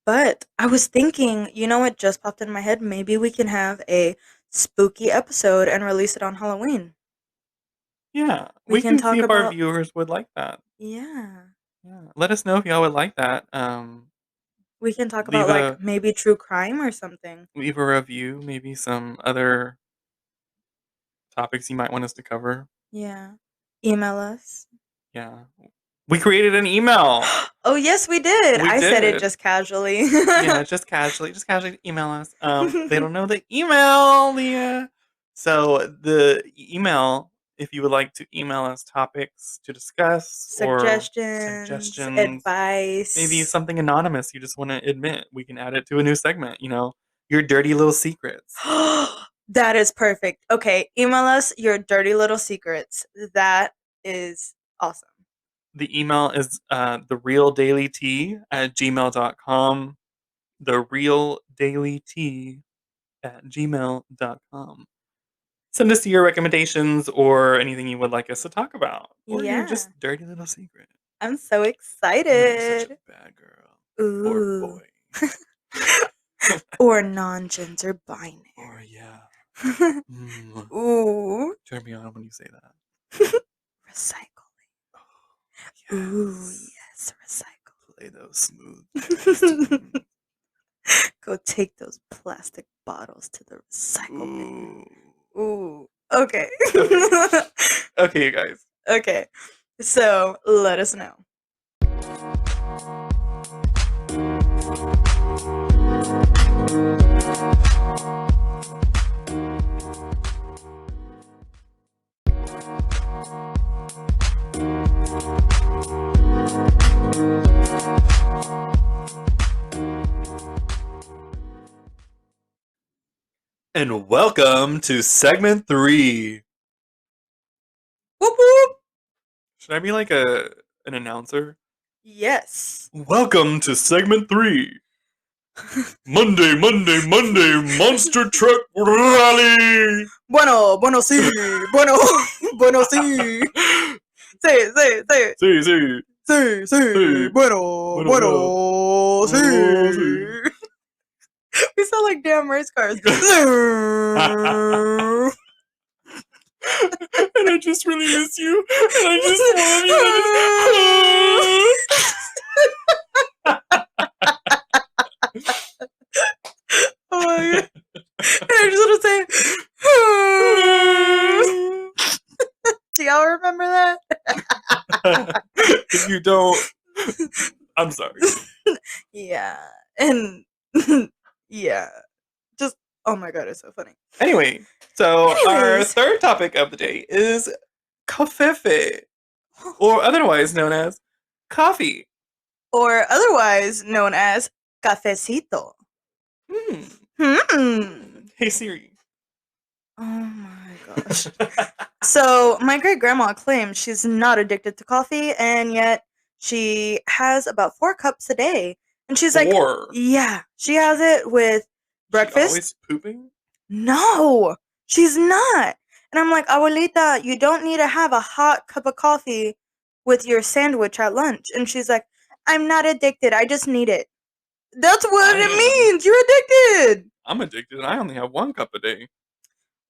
But I was thinking, you know what just popped in my head? Maybe we can have a spooky episode and release it on Halloween. Yeah, We we can can see talk if our about, viewers would like that. yeah. Yeah, let us know if y'all would like that. We can talk about Leave like a maybe true crime or something. leave a review, maybe some other topics you might want us to cover. Yeah. Email us. Yeah, we created an email. Oh, yes, we did. We I said it did. just casually. Yeah, just casually email us. They don't know the email, Leah. So the email, if you would like to email us topics to discuss or Suggestions, suggestions, maybe advice. something anonymous you just want to admit, we can add it to a new segment. Your dirty little secrets. That is perfect. Okay, email us your dirty little secrets. That is awesome. The email is therealdailytea@gmail.com. Therealdailytea@gmail.com. Send us your recommendations or anything you would like us to talk about, or your Yeah. just dirty little secret. I'm so You're such a excited. bad girl or Ooh. boy. Or non-gender binary. Or yeah. Ooh. Turn me on when you say that. Recycling. Yes. Ooh, yes, recycle. Play those smooth jazz tunes. Go take those plastic bottles to the recycle bin. Ooh. Ooh. Okay. Okay, you guys. Okay. So let us know. And welcome to segment 3. Whoop whoop. Should I be like an announcer? Yes. Welcome to segment 3. Monday, monster truck rally. Bueno, sí. Bueno, sí. Say it. Sí. Sí. Bueno, sí. We sound like damn race cars. And I just really miss you. And I just love you. Oh my god. And I just want to say, do y'all remember that? If you don't, I'm sorry. Yeah. And yeah. Just, oh my god, it's so funny. Anyway, so our Anyways. third topic of the day is cafefe, or otherwise known as coffee. Or otherwise known as cafecito. Hey Siri. Oh my gosh. So my great grandma claims she's not addicted to coffee, and yet she has about 4 cups a day. And she's like, 4. yeah, she has it with She breakfast. always pooping? No, she's not. And I'm like, abuelita, you don't need to have a hot cup of coffee with your sandwich at lunch. And she's like, I'm not addicted. I just need it. That's what I it am. means. You're addicted. I'm addicted and I only have 1 cup a day.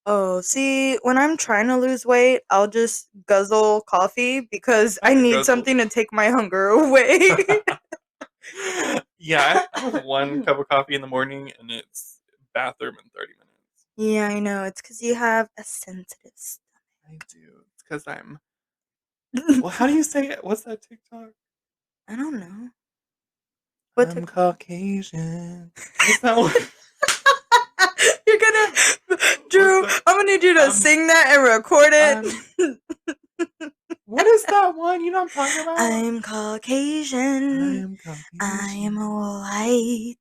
Oh, see, when I'm trying to lose weight, I'll just guzzle coffee because I need Guzzle. something to take my hunger away. Yeah, I have 1 cup of coffee in the morning and it's bathroom in 30 minutes. Yeah, I know. It's because you have a sensitive stomach. I do. It's because I'm. Well, how do you say it? What's that TikTok? I don't know. I'm Caucasian. What's that one? You're gonna, Drew, I'm gonna need you to sing that and record it. What is that one? You know what I'm talking about? I'm Caucasian. I'm Caucasian. I am white.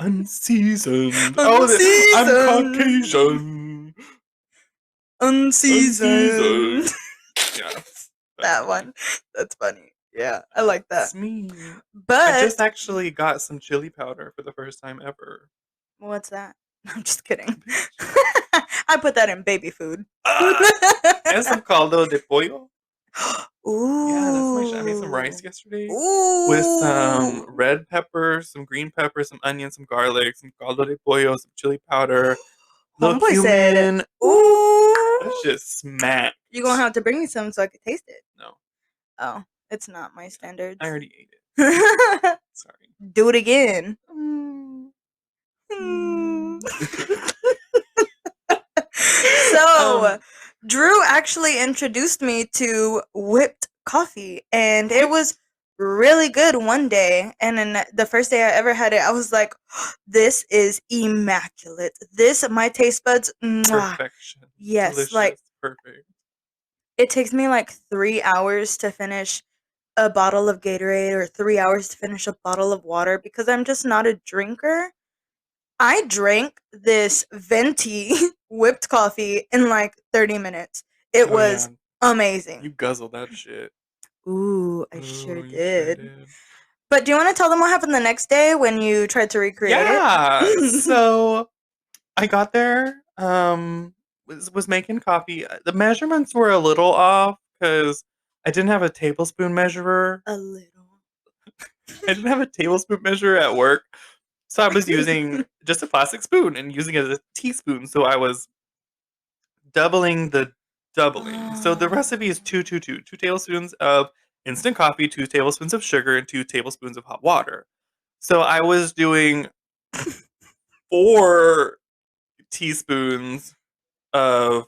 Unseasoned. I'm Caucasian. Unseasoned. Yeah. That one. That's funny. Yeah, I like that. That's me. But I just actually got some chili powder for the first time ever. What's that? I'm just kidding. I put that in baby food. Es un caldo de pollo. Ooh. Yeah, that's my. I made some rice yesterday with some Ooh. red pepper, some green pepper, some onion, some garlic, some caldo de pollo, some chili powder, little Homeboy said, cumin. Ooh, that ooh. shit smacked. You're gonna have to bring me some so I could taste it. No, Oh, it's not my standards. I already ate it. Sorry. Do it again. So, Drew actually introduced me to whipped coffee, and it was really good one day. And then the first day I ever had it, I was like, this is immaculate. This, my taste buds, mwah. Perfection. Yes, Delicious. like Perfect. it takes me like 3 hours to finish a bottle of Gatorade or 3 hours to finish a bottle of water because I'm just not a drinker. I drank this venti whipped coffee in like 30 minutes. It Oh, was yeah. amazing. You guzzled that shit. Ooh, I Ooh, sure you sure did. did. But do you want to tell them what happened the next day when you tried to recreate Yeah. it? So I got there, was making coffee. The measurements were a little off because I didn't have a tablespoon measurer. A little. I didn't have a tablespoon measurer at work. So I was using just a plastic spoon and using it as a teaspoon. So I was doubling the doubling. So the recipe is 2 tablespoons of instant coffee, 2 tablespoons of sugar, and 2 tablespoons of hot water. So I was doing 4 teaspoons of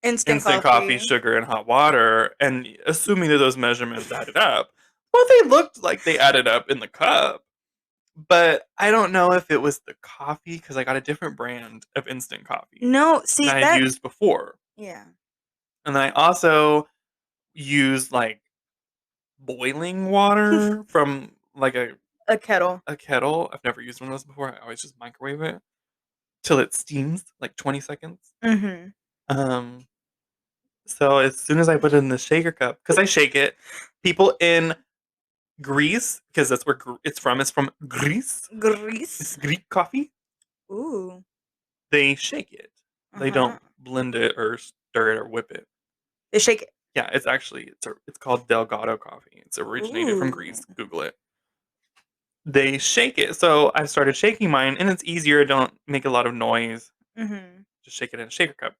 Instant instant coffee, coffee. sugar, and hot water, and assuming that those measurements added up. Well, they looked like they added up in the cup, but I don't know if it was the coffee because I got a different brand of instant coffee No, see that I had that. used before. Yeah. And then I also used like boiling water from like A kettle. a kettle. I've never used one of those before. I always just microwave it till it steams like 20 seconds. Mm-hmm. Um, so as soon as I put it in the shaker cup, because I shake it, people in Greece, because that's where it's from Greece. It's Grease. Greek coffee. Ooh. They shake it. They Uh-huh. don't blend it or stir it or whip it. They shake it. Yeah, it's actually it's called Delgado coffee. It's originated from Ooh. Greece. Google it. They shake it. So I started shaking mine, and it's easier. Don't make a lot of noise. Mm-hmm. Just shake it in a shaker cup.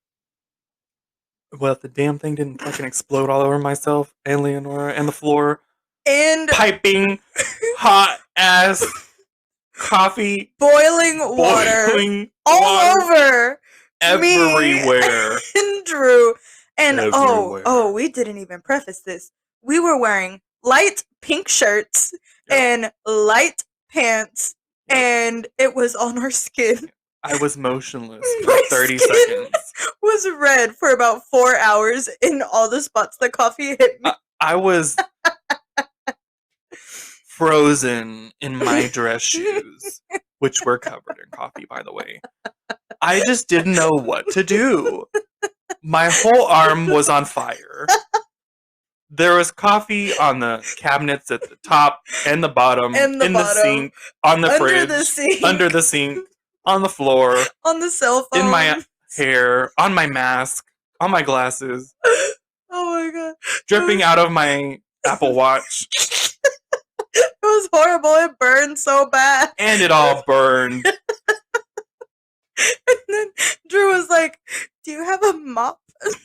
Well, if the damn thing didn't fucking explode all over myself and Leonora and the floor, And piping hot ass coffee, boiling water boiling all water over everywhere. me and Drew. And Everywhere. we didn't even preface this. We were wearing light pink shirts Yep. and light pants, Yep. and it was on our skin. I was motionless for My 30 skin seconds. was red for about 4 hours in all the spots the coffee hit me. I was frozen in my dress shoes, which were covered in coffee, by the way. I just didn't know what to do. My whole arm was on fire. There was coffee on the cabinets at the top and the bottom, And the in the bottom, sink, on the under fridge, the sink, under the sink, on the floor, on the cell phone, in my hair, on my mask, on my glasses, Oh my god. dripping out of my Apple Watch, It was horrible. It burned so bad. and it all burned. And then Drew was like, "Do you have a mop?" And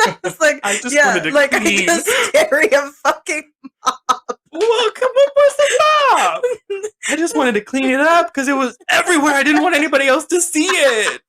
I was like, I just "Yeah, wanted to like clean." I just carry a fucking mop." Well, come up with some mop. I just wanted to clean it up because it was everywhere. I didn't want anybody else to see it.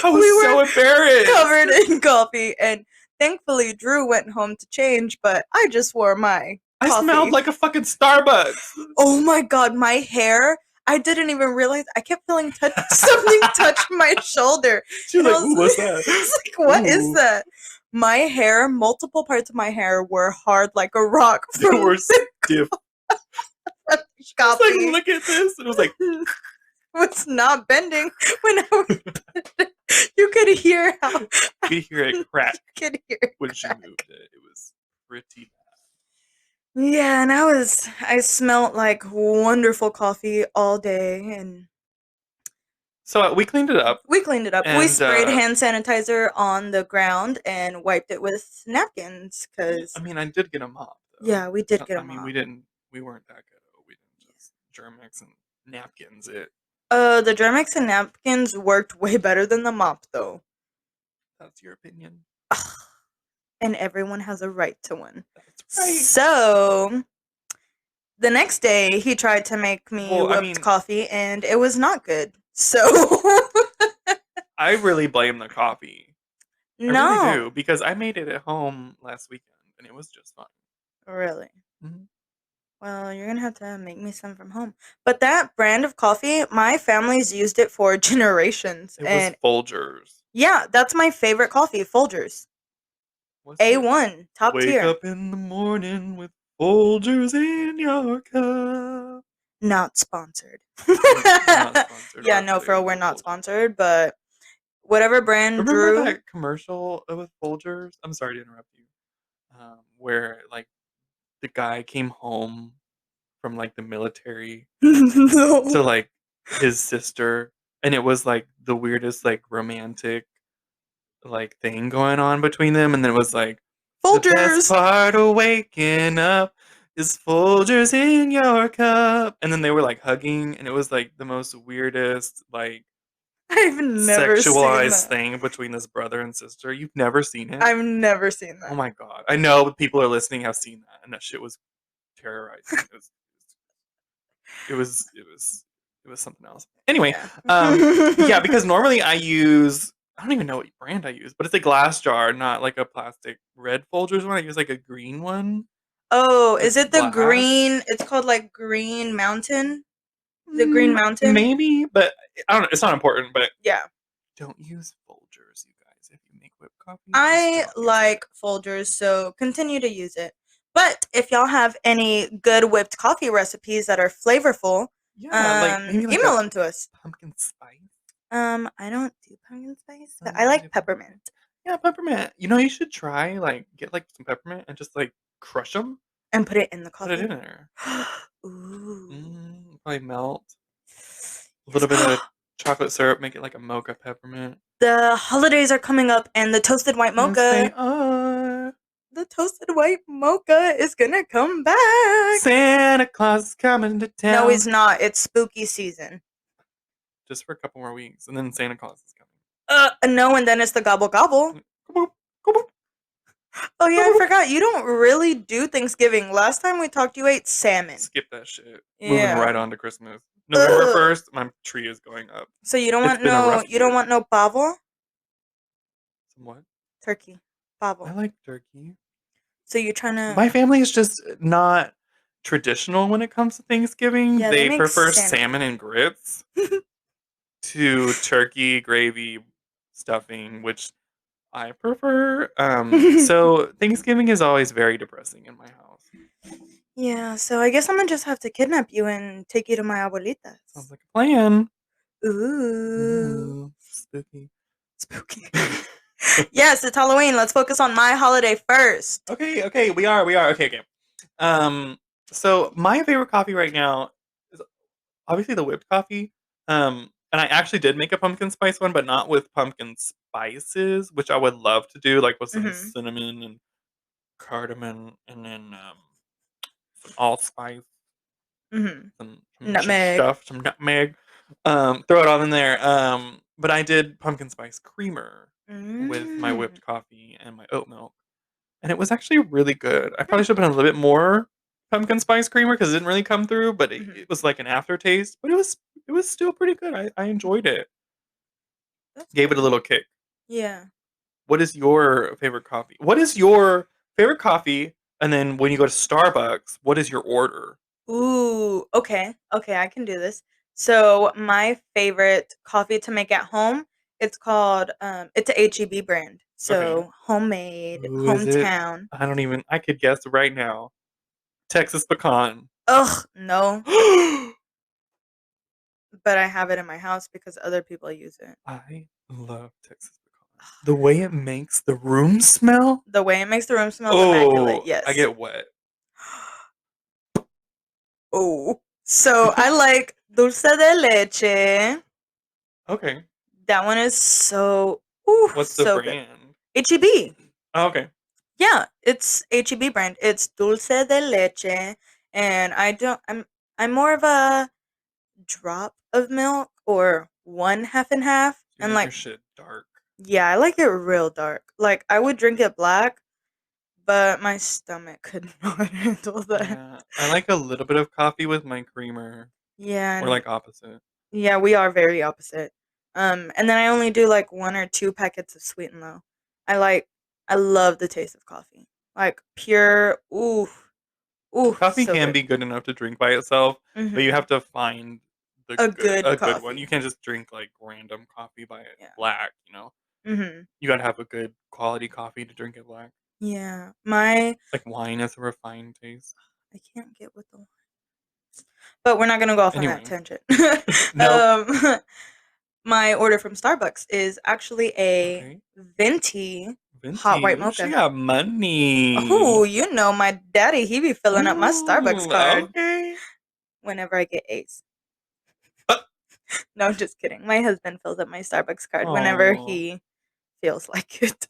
I was We so were embarrassed. covered in coffee, and thankfully Drew went home to change, but I just wore my I coffee. smelled like a fucking Starbucks. Oh my god, my hair! I didn't even realize. I kept feeling something touch my shoulder. She was And like, I "Ooh, what's that?" It's like, what is Ooh. that? My hair, multiple parts of my hair were hard like a rock They from were stiff. It's coffee. like, look at this. And it was like, was not bending when you could hear how you could hear it crack you could hear it when she crack. moved it. It was pretty Yeah, and I smelled like wonderful coffee all day, and So we cleaned it up. We cleaned it up. We And, sprayed hand sanitizer on the ground and wiped it with napkins. Cause I mean, I did get a mop, though. yeah, we did get a I mean, mop. we weren't that ghetto. We didn't just Germex and napkins it. The Germex and napkins worked way better than the mop, though. That's your opinion. And everyone has a right to one. That's right. So the next day, he tried to make me whipped coffee, and it was not good. So I really blame the coffee. No, I really do, because I made it at home last weekend, and it was just fine. Really? Mm-hmm. Well, you're gonna have to make me some from home. But that brand of coffee, my family's used it for generations. It was Folgers. Yeah, that's my favorite coffee, Folgers. A1, top tier. Wake up in the morning with Folgers in your cup. Not sponsored. Not sponsored. Yeah, no, for real, we're not sponsored, but whatever brand Drew. Remember that commercial with Folgers? I'm sorry to interrupt you. Where like the guy came home from like the military No. to like his sister, and it was like the weirdest like romantic like thing going on between them, and then it was like Folgers. The best part of waking up is Folgers in your cup, and then they were like hugging, and it was like the most weirdest like I've never sexualized seen that. thing between this brother and sister. You've never seen it? I've never seen that. Oh my god! I know people are listening have seen that, and that shit was terrorizing. It was something else. Anyway, yeah, because normally I don't even know what brand I use, but it's a glass jar, not like a plastic red Folgers one. I use like a green one. Oh, is it the green? It's called like Green Mountain. The Green Mountain? Maybe, but I don't know. It's not important, but yeah. Don't use Folgers, you guys, if you make whipped coffee. I like Folgers, so continue to use it. But if y'all have any good whipped coffee recipes that are flavorful, maybe email them to us. Pumpkin spice. I don't do pumpkin spice, but I like peppermint. Yeah, peppermint. You know, you should try get like some peppermint and just like crush them and put it in the coffee. Put it in there. Ooh. Probably melt a little bit of chocolate syrup, make it like a mocha peppermint. The holidays are coming up, and the toasted white mocha. Yes, they are. The toasted white mocha is gonna come back. Santa Claus is coming to town. No, he's not. It's spooky season. Just for a couple more weeks, and then Santa Claus is coming. No, and then it's the gobble gobble. Oh yeah, I forgot. You don't really do Thanksgiving. Last time we talked, you ate salmon. Skip that shit. Yeah. Moving right on to Christmas. November 1st, my tree is going up. So you don't want no pavo? Some what? Turkey. Pavo. I like turkey. So you're trying to... My family is just not traditional when it comes to Thanksgiving. Yeah, they prefer salmon and grits to turkey, gravy, stuffing, which I prefer. So Thanksgiving is always very depressing in my house. Yeah, so I guess I'm gonna just have to kidnap you and take you to my abuelita's. Sounds like a plan. Ooh. Spooky. Yes, it's Halloween. Let's focus on my holiday first. Okay, we are. Okay. So my favorite coffee right now is obviously the whipped coffee. And I actually did make a pumpkin spice one, but not with pumpkin spices, which I would love to do, like with some cinnamon and cardamom, and then some allspice, some nutmeg, some nutmeg. Throw it all in there. But I did pumpkin spice creamer with my whipped coffee and my oat milk, and it was actually really good. I probably should have put a little bit more pumpkin spice creamer because it didn't really come through, but it was like an aftertaste. But it was still pretty good. I enjoyed it. Gave it a little kick. Yeah. What is your favorite coffee? What is your favorite coffee? And then when you go to Starbucks, what is your order? Ooh, okay, I can do this. So my favorite coffee to make at home, it's called it's a HEB brand. So homemade, hometown. I could guess right now. Texas pecan. Ugh, no. But I have it in my house because other people use it. I love Texas pecan. The way it makes the room smell. The way it makes the room smell immaculate, yes. I get wet. Oh. So I like dulce de leche. Okay. That one is so What's the so good. brand? HEB. Oh, okay. Yeah, it's HEB brand. It's dulce de leche, and I don't. I'm more of a drop of milk or one half and half, You and like your like shit dark. yeah, I like it real dark. Like I would drink it black, but my stomach could not handle that. Yeah. I like a little bit of coffee with my creamer. Yeah, Or and like opposite. yeah, we are very opposite. And then I only do like one or two packets of sweet and low. I like, I love the taste of coffee. Like pure, ooh, ooh, Coffee so can good. be good enough to drink by itself, but you Hmm. have to find A good a good one. You coffee. can't just drink like random coffee by it Yeah. black, you know. Hmm. You gotta have a good quality coffee to drink it black. Yeah. My, Like wine has a refined taste. I can't get with the, but we're not gonna go off on that Anyway, tangent. nope. um, my order from Starbucks is actually a Okay. venti hot Venti. white Ooh, she mocha. got money. Oh, you know my daddy, he be filling up my Starbucks Ooh, card okay. whenever I get A's. Uh, No, I'm just kidding. My husband fills up my Starbucks card whenever oh. he feels like it.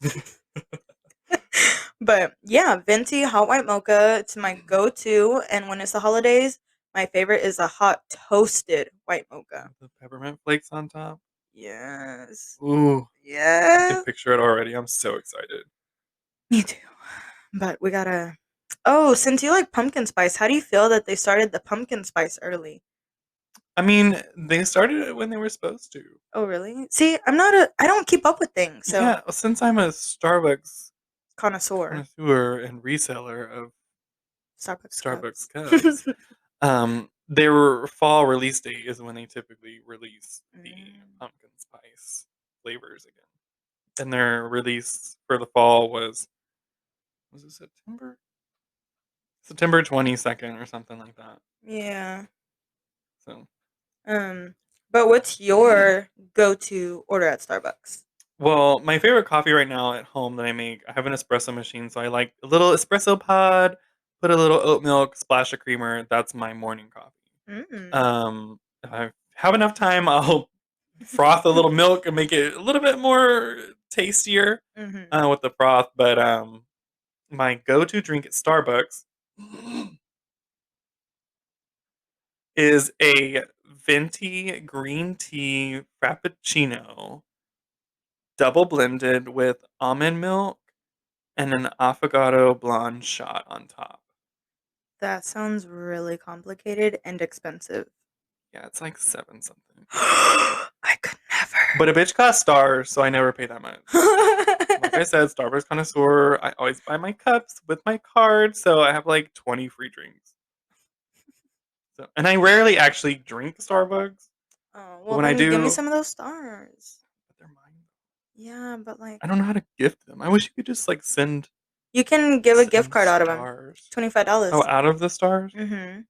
But yeah, venti hot white mocha. It's my go-to, and when it's the holidays, my favorite is a hot toasted white mocha. With the peppermint flakes on top. Yes. Ooh, I can Yeah. picture it already. I'm so excited. Me too. But we gotta. Oh, since you like pumpkin spice, how do you feel that they started the pumpkin spice early? I mean, they started it when they were supposed to. Oh, really? See, I'm not a. I don't keep up with things, so Yeah, since I'm a Starbucks connoisseur. connoisseur and reseller of Starbucks Starbucks cups. cups, their fall release date is when they typically release the Mm. pumpkin spice flavors again. And their release for the fall was it September? September 22nd or something like that. Yeah. So, Um, but what's your go-to order at Starbucks? well, my favorite coffee right now at home that I make, I have an espresso machine, so I like a little espresso pod, put a little oat milk, splash of creamer. That's my morning coffee. Mm. If I have enough time, I'll froth a little milk and make it a little bit more tastier Mm-hmm. with the froth. But my go-to drink at Starbucks is a venti green tea frappuccino, double blended with almond milk and an affogato blonde shot on top. That sounds really complicated and expensive. Yeah, it's like seven something. I could But never. a bitch costs stars, so I never pay that much. Like I said, Starbucks connoisseur. I always buy my cups with my card, so I have like 20 free drinks. So, and I rarely actually drink Starbucks, Oh, but well when I then give me do, some of those stars. but they're mine. Yeah, but like I don't know how to gift them. I wish you could just like you can give a gift send card out of them. stars. Oh, $25. out of the stars? Mm-hmm.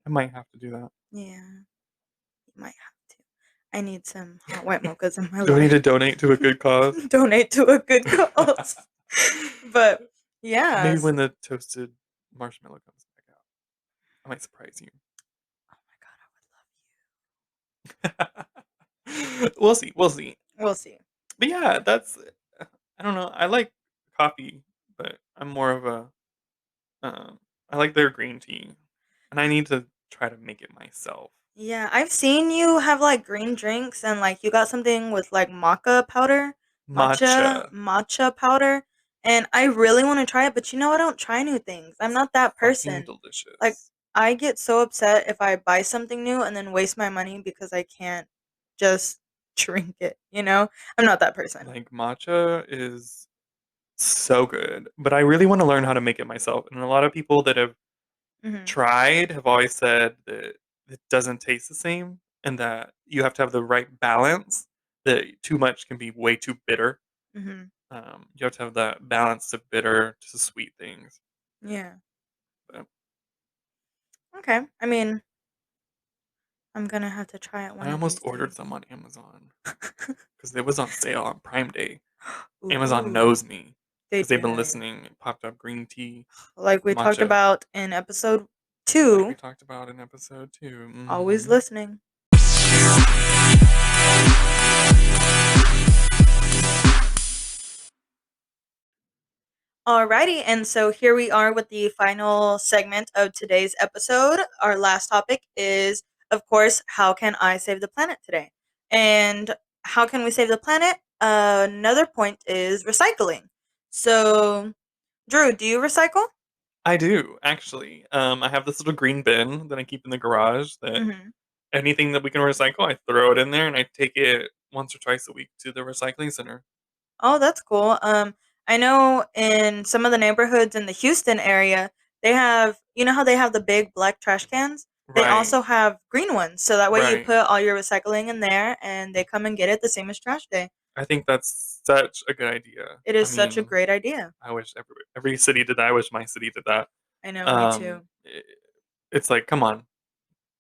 I might have to do that. Yeah, you might have to. I need some hot white mochas in my Do I need life. to donate to a good cause? Donate to a good cause. But yeah. Maybe when the toasted marshmallow comes back out, I might surprise you. Oh my god, We'll see. We'll see. I would love you. We'll see. But yeah, that's. I don't know. I like coffee, but I'm more of a. I like their green tea, and I need to try to make it myself. Yeah, I've seen you have like green drinks and like you got something with like maca powder, Matcha, matcha powder, and I really want to try it, but you know I don't try new things. I'm it's not that fucking person. Like delicious. I get so upset if I buy something new and then waste my money because I can't just drink it, you know? I'm not that person. Like matcha is so good, but I really want to learn how to make it myself. And a lot of people that have Mhm. tried have always said that it doesn't taste the same and that you have to have the right balance. That too much can be way too bitter. Mhm. You have to have that balance to bitter to sweet things. Yeah. But Okay. I mean, I'm going to have to try it I one of almost these ordered days. some on Amazon because it was on sale on Prime Day. Amazon Ooh, knows me they because they've been did. listening. It popped up green tea, Like we talked matcha, about in episode like we 2, talked about in episode 2. always Mhm. listening. Alrighty, and so here we are with the final segment of today's episode. Our last topic is, of course, how can I save the planet today? And how can we save the planet? Another point is recycling. So, Drew, do you recycle? I do actually. I have this little green bin that I keep in the garage. That Mm-hmm. anything that we can recycle, I throw it in there, and I take it once or twice a week to the recycling center. Oh, that's cool. I know in some of the neighborhoods in the Houston area, they have, you know how they have the big black trash cans? They Right, also have green ones. So that way you right. put all your recycling in there and they come and get it the same as trash day. I think that's such a good idea. It I is such a mean, great idea. I wish every city did that. I wish my city did that. I know, me too. I it's like, come on,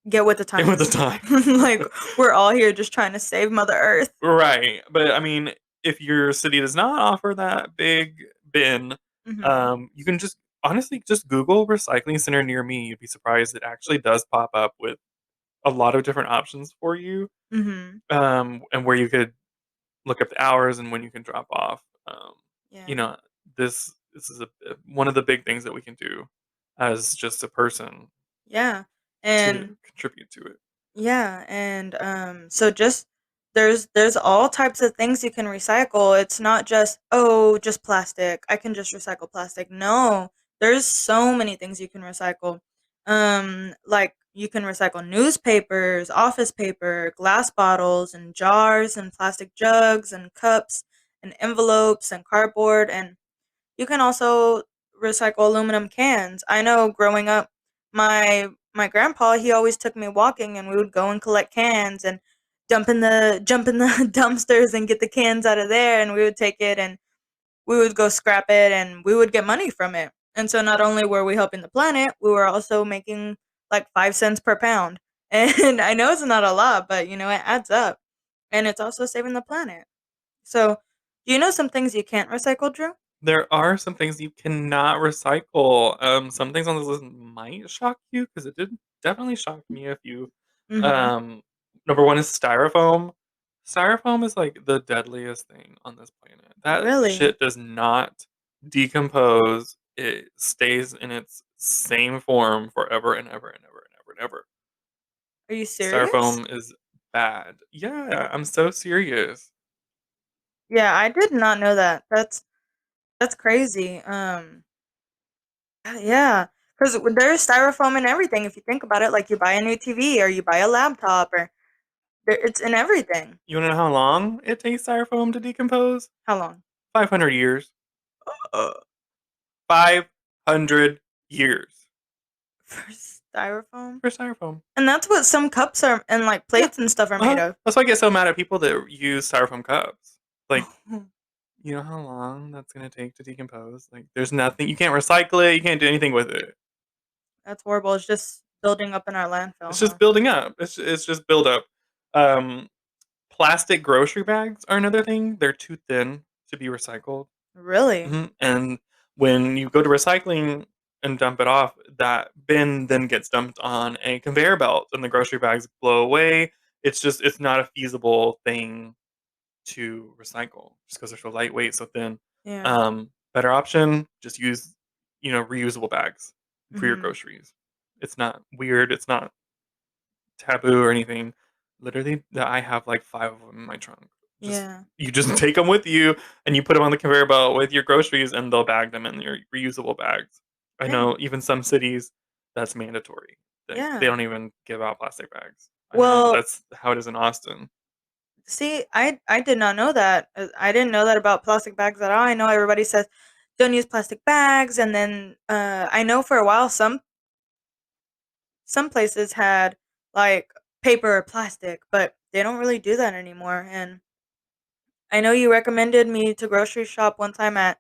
Get with the get with the times. times. Like, we're all here just trying to save Mother Earth. Right, but I mean, if your city does not offer that big bin, Hmm. you can just honestly just Google recycling center near me. You'd be surprised it actually does pop up with a lot of different options for you, Hmm. and where you could look up the hours and when you can drop off. You Yeah. know, this is one of the big things that we can do as just a person Yeah. to And contribute to it. yeah, and so just there's all types of things you can recycle. It's not just, oh, just plastic. I can just recycle plastic. No, there's so many things you can recycle. Like you can recycle newspapers, office paper, glass bottles and jars and plastic jugs and cups and envelopes and cardboard, and you can also recycle aluminum cans. I know growing up, my grandpa, he always took me walking and we would go and collect cans and jump in the dumpsters and get the cans out of there, and we would take it and we would go scrap it and we would get money from it. And so not only were we helping the planet, we were also making like 5 cents per pound. And I know it's not a lot, but it adds up. And it's also saving the planet. So, do you know some things you can't recycle, Drew? There are some things you cannot recycle. Some things on this list might shock you because it did definitely shock me a few. Mhm. Um, Number one is styrofoam. Styrofoam is like the deadliest thing on this planet. That Really? shit does not decompose. It stays in its same form forever and ever and ever and ever and ever. Are you serious? Styrofoam is bad. Yeah, I'm so serious. Yeah, I did not know that. That's crazy. Yeah, because there's styrofoam in everything. If you think about it, like you buy a new TV or you buy a laptop, or it's in everything. You wanna know how long it takes styrofoam to decompose? How long? 500 years. Uh, 500 years for styrofoam? for styrofoam. And that's what some cups are and like Yeah. plates and stuff are made Uh-huh. of. That's why I get so mad at people that use styrofoam cups. Like, you know how long that's gonna take to decompose? Like, there's nothing you can't recycle it, you can't do anything with it. That's horrible. It's just building up in our landfill, It's huh? just building up. It's just build up. Um, Plastic grocery bags are another thing. They're too thin to be recycled. Really? And when you go to recycling and dump it off, that bin then gets dumped on a conveyor belt and the grocery bags blow away. It's not a feasible thing to recycle just because they're so lightweight, so thin. Yeah. Better option, just use, reusable bags for your Mhm. groceries. It's not weird, it's not taboo or anything. Literally, I have like 5 of them in my trunk. Just Yeah. you just take them with you and you put them on the conveyor belt with your groceries, and they'll bag them in your reusable bags. I Dang. know even some cities that's mandatory. They Yeah. don't even give out plastic bags. I know Well, that's how it is in Austin. see, I did not know that. I didn't know that about plastic bags at all. I know everybody says don't use plastic bags, and then I know for a while some places had like paper or plastic, but they don't really do that anymore. And I know you recommended me to grocery shop one time at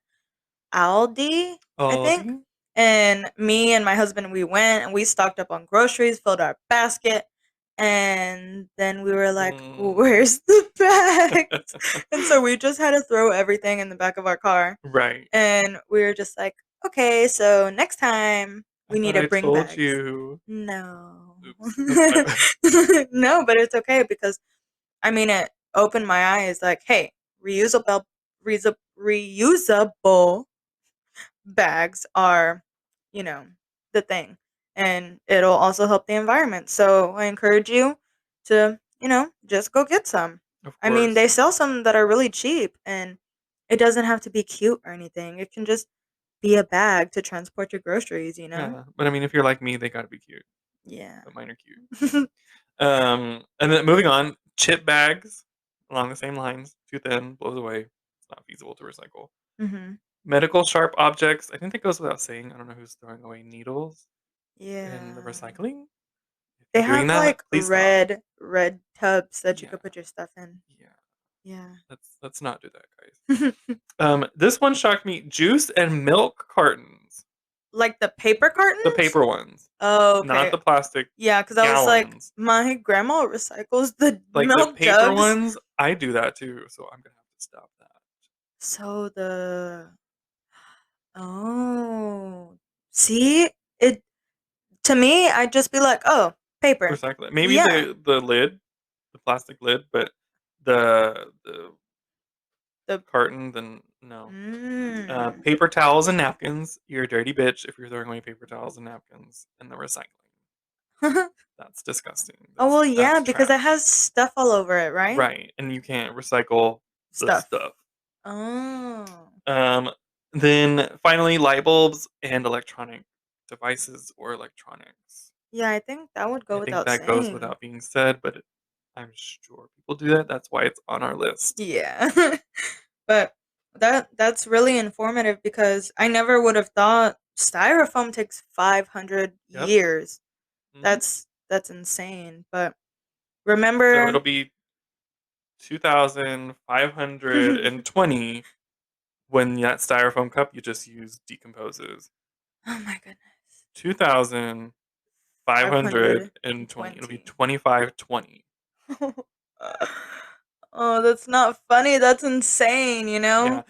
Aldi, I think. Aldi? And me and my husband, we went and we stocked up on groceries, filled our basket, and then we were like, Mm. "Where's the bags?" And so we just had to throw everything in the back of our car. Right. And we were just like, "Okay, so next time I we need thought to I bring told bags." you. No. Oops, that's my bad. No, but it's okay because I mean it opened my eyes like, "Hey, reusable reusable bags are, the thing. And it'll also help the environment. So I encourage you to, just go get some. Of I mean, course. they sell some that are really cheap and it doesn't have to be cute or anything. It can just be a bag to transport your groceries. Yeah, but I mean, if you're like me, they gotta be cute. Yeah. But mine are cute. And then moving on, chip bags along the same lines. Too thin, blows away. It's not feasible to recycle. Mhm. Medical sharp objects. I think that goes without saying. I don't know who's throwing away needles in the Yeah. recycling. If They you're doing have that, like please stop. red tubs that you Yeah, could put your stuff in. yeah. Yeah. Let's not do that, guys. This one shocked me. Juice and milk cartons. Like the paper The cartons? paper ones, Oh, not okay. the plastic Yeah, because I was like, gallons. my grandma recycles the Like the milk paper jugs. ones, I do that too, so I'm gonna have to stop that. So oh, see, it to me, I'd just be like, oh, paper. Recycle it. Maybe Yeah. the lid, the plastic lid, but the The carton, then no. mm. Paper towels and napkins. You're a dirty bitch if you're throwing away paper towels and napkins in the recycling. That's disgusting. Oh well, yeah, That's because it trash. has stuff all over it, right? Right, and you can't recycle the Stuff. stuff. Oh. Um, then finally, light bulbs and electronic devices or electronics. Yeah, I think that would go I think without that goes saying. without being said, but I'm sure people do that. That's why it's on our list. Yeah. But that's really informative because I never would have thought styrofoam takes 500 Yep. years. Hmm. That's insane. But So remember it'll be 2,520 when that styrofoam cup you just used decomposes. oh my goodness. 2,520. It'll be 520. 2,520. Oh, that's not funny. That's insane. Yeah.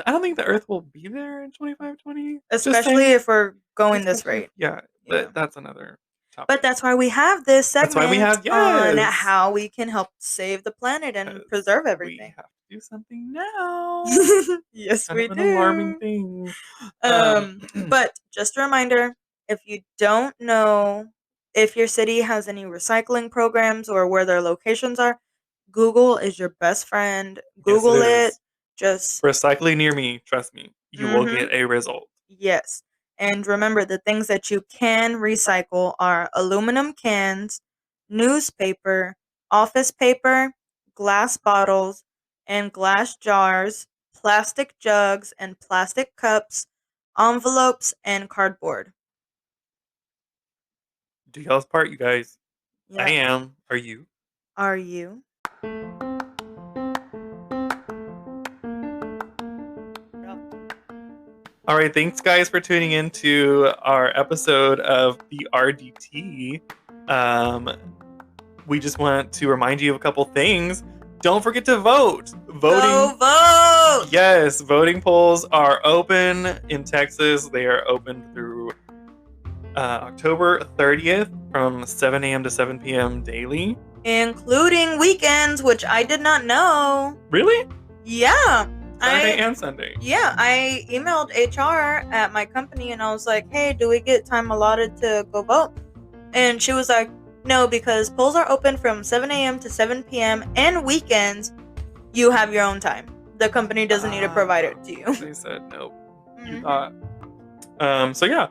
I don't think the Earth will be there in 2,520. Just Especially saying. if we're going this Especially if, rate. yeah, Yeah. but that's another But topic. that's why we have this That's why we segment have, on yes, how we can help save the planet and because preserve we everything. have to do something now. Yes, Kind we of an alarming do. thing. But just a reminder, if you don't know if your city has any recycling programs or where their locations are, Google is your best friend. Yes, it Google it. is. Just Recycling near me, trust me, you will mhm. get a result. Yes. And remember the things that you can recycle are aluminum cans, newspaper, office paper, glass bottles and glass jars, plastic jugs and plastic cups, envelopes and cardboard. Do y'all's part, you guys. I Yeah. am. Are you? Are you? All right, thanks guys for tuning in to our episode of the RDT. We just want to remind you of a couple things. Don't forget to vote. Go Voting, vote! yes, voting polls are open in Texas. They are open through October 30th from 7 a.m. to 7 p.m. daily. Including weekends, which I did not know. Really? Yeah. Saturday and Sunday. Yeah, I emailed HR at my company and I was like, hey, do we get time allotted to go vote? And she was like, no, because polls are open from 7 a.m. to 7 p.m. and weekends, you have your own time. The company doesn't need to provide it to you. They said nope. You thought. So yeah.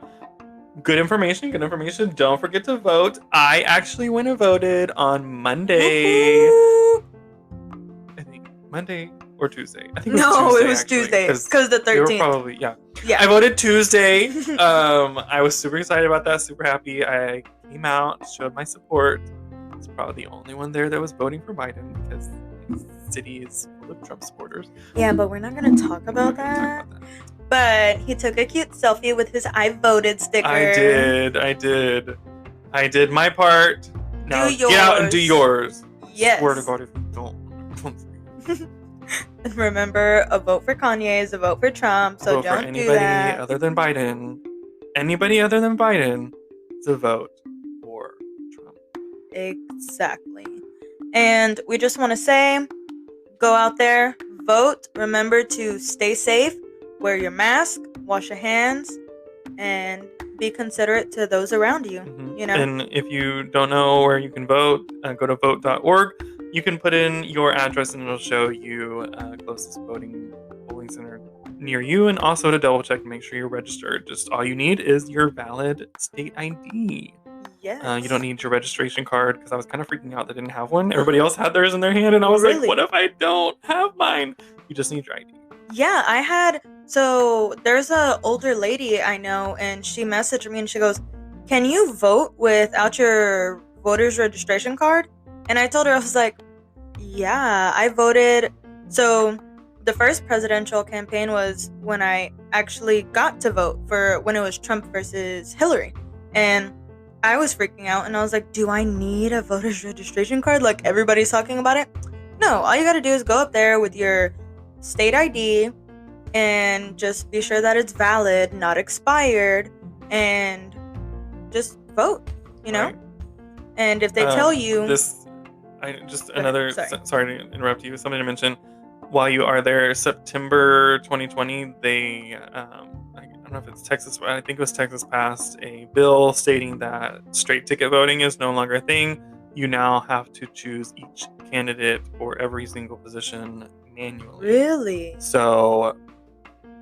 Good information, good information. Don't forget to vote. I actually went and voted on Monday. Woo-hoo! I think Monday or Tuesday. I think it was actually, Tuesday because the they were 13th. probably I Yeah. voted Tuesday. I was super excited about that, super happy. I came out, showed my support. I was probably the only one there that was voting for Biden because the city is full of Trump supporters. Yeah, but we're not going to talk about that. But he took a cute selfie with his I voted sticker. I did my part. Now get out and do yours. Yes. Swear to God if you don't. And remember, a vote for Kanye is a vote for Trump, so vote don't for do that. other than Biden. Anybody other than Biden is a vote for Trump. Exactly. And we just want to say, go out there, vote. Remember to stay safe, wear your mask, wash your hands, and be considerate to those around you. You know. And if you don't know where you can vote, go to vote.org. You can put in your address and it'll show you closest polling center near you, and also to double check and make sure you're registered. Just all you need is your valid state ID. Yes. You don't need your registration card, because I was kind of freaking out that I didn't have one. Everybody else had theirs in their hand, and I was like, what if I don't have mine? You just need your ID. Yeah, I had. So there's a older lady I know, and she messaged me and she goes, "Can you vote without your voter's registration card?" And I told her, I was like, "Yeah, I voted." So the first presidential campaign was when I actually got to vote for when it was Trump versus Hillary, and I was freaking out, and I was like, "Do I need a voter's registration card? Like everybody's talking about it?" No, all you gotta do is go up there with your state ID and just be sure that it's valid, not expired, and just vote, you know? Right. And if they tell you... Sorry to interrupt you. Something to mention. While you are there, September 2020, they, I don't know if it's Texas, but I think it was Texas, passed a bill stating that straight ticket voting is no longer a thing. You now have to choose each candidate for every single position manually. Really? So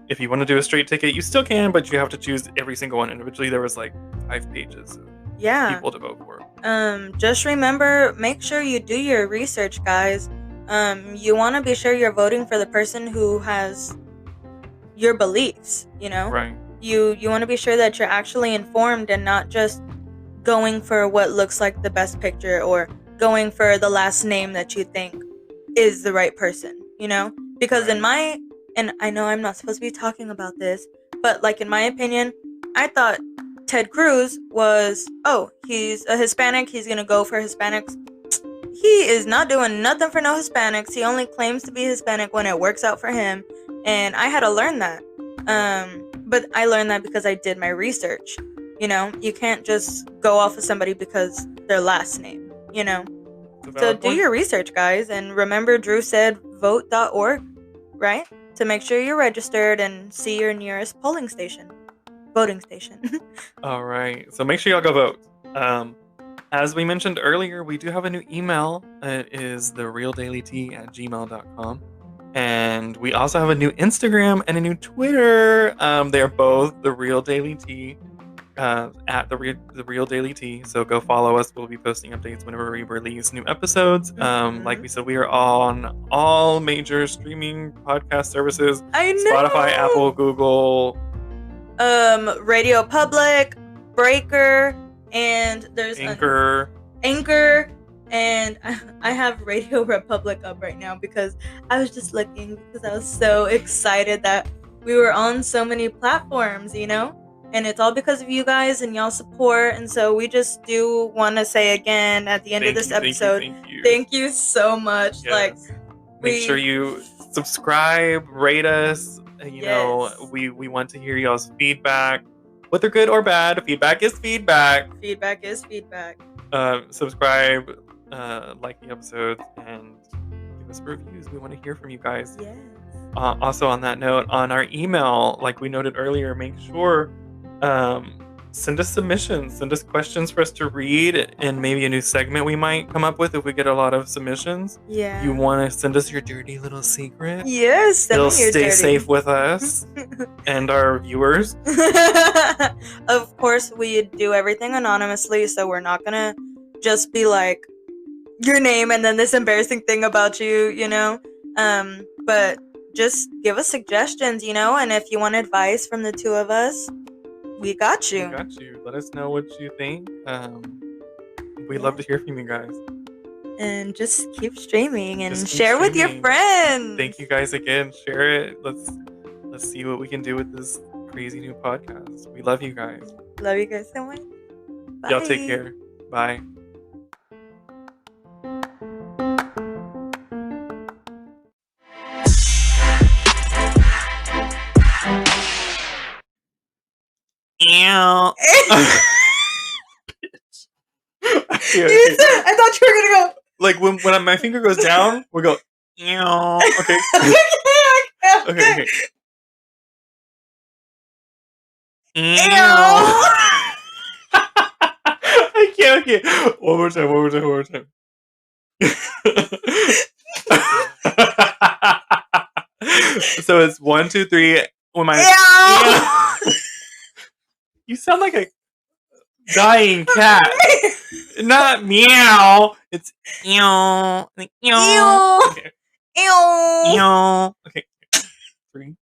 if you want to do a straight ticket, you still can, but you have to choose every single one individually. There was like 5 pages of people to vote for. Just remember, make sure you do your research, guys. You want to be sure you're voting for the person who has your beliefs, you know? Right. You want to be sure that you're actually informed and not just going for what looks like the best picture or going for the last name that you think is the right person, you know? Because right. and I know I'm not supposed to be talking about this, but like in my opinion, I thought Ted Cruz was, he's a Hispanic, he's gonna go for Hispanics. He is not doing nothing for no Hispanics. He only claims to be Hispanic when it works out for him, and I had to learn that. But I learned that because I did my research. You know, you can't just go off of somebody because their last name, you know. So do your research, guys, and remember Drew said vote.org, right? To make sure you're registered and see your nearest voting station. All right. So make sure y'all go vote. As we mentioned earlier, we do have a new email. It is therealdailytea@gmail.com. And we also have a new Instagram and a new Twitter. They are both The Real Daily Tea, at the Real Daily Tea. So go follow us. We'll be posting updates whenever we release new episodes. Like we said, we are on all major streaming podcast services. I know. Spotify, Apple, Google. Radio Public, Breaker, and there's Anchor, and I have Radio Republic up right now because I was just looking because I was so excited that we were on so many platforms, you know? And it's all because of you guys and y'all support. And so we just do want to say again at the end of this episode, thank you so much. Yes. Like, make sure you subscribe, rate us. You know, we want to hear y'all's feedback, whether good or bad. Feedback is feedback. Feedback is feedback. Subscribe, like the episodes, and give us reviews. We want to hear from you guys. Yes. Also, on that note, on our email, like we noted earlier, make sure send us submissions, send us questions for us to read, and maybe a new segment we might come up with if we get a lot of submissions. Yeah. You want to send us your dirty little secret? Yes. It'll stay safe with us and our viewers. Of course, we do everything anonymously, so we're not gonna just be like your name and then this embarrassing thing about you, you know? But just give us suggestions, you know? And if you want advice from the two of us, we got you. Let us know what you think. We'd love to hear from you guys. And just keep streaming and share with your friends. Thank you guys again. Share it. Let's see what we can do with this crazy new podcast. We love you guys. Love you guys so much. Bye. Y'all take care. Bye. Ew. Okay. I thought you were gonna go. Like when my finger goes down, we go. Ew. Okay. Okay. Okay. I can't. One more time. So it's 1, 2, 3. When my you sound like a dying cat. Not meow. It's ew. Like, ew. Okay. Ew. Ew. Okay. 3,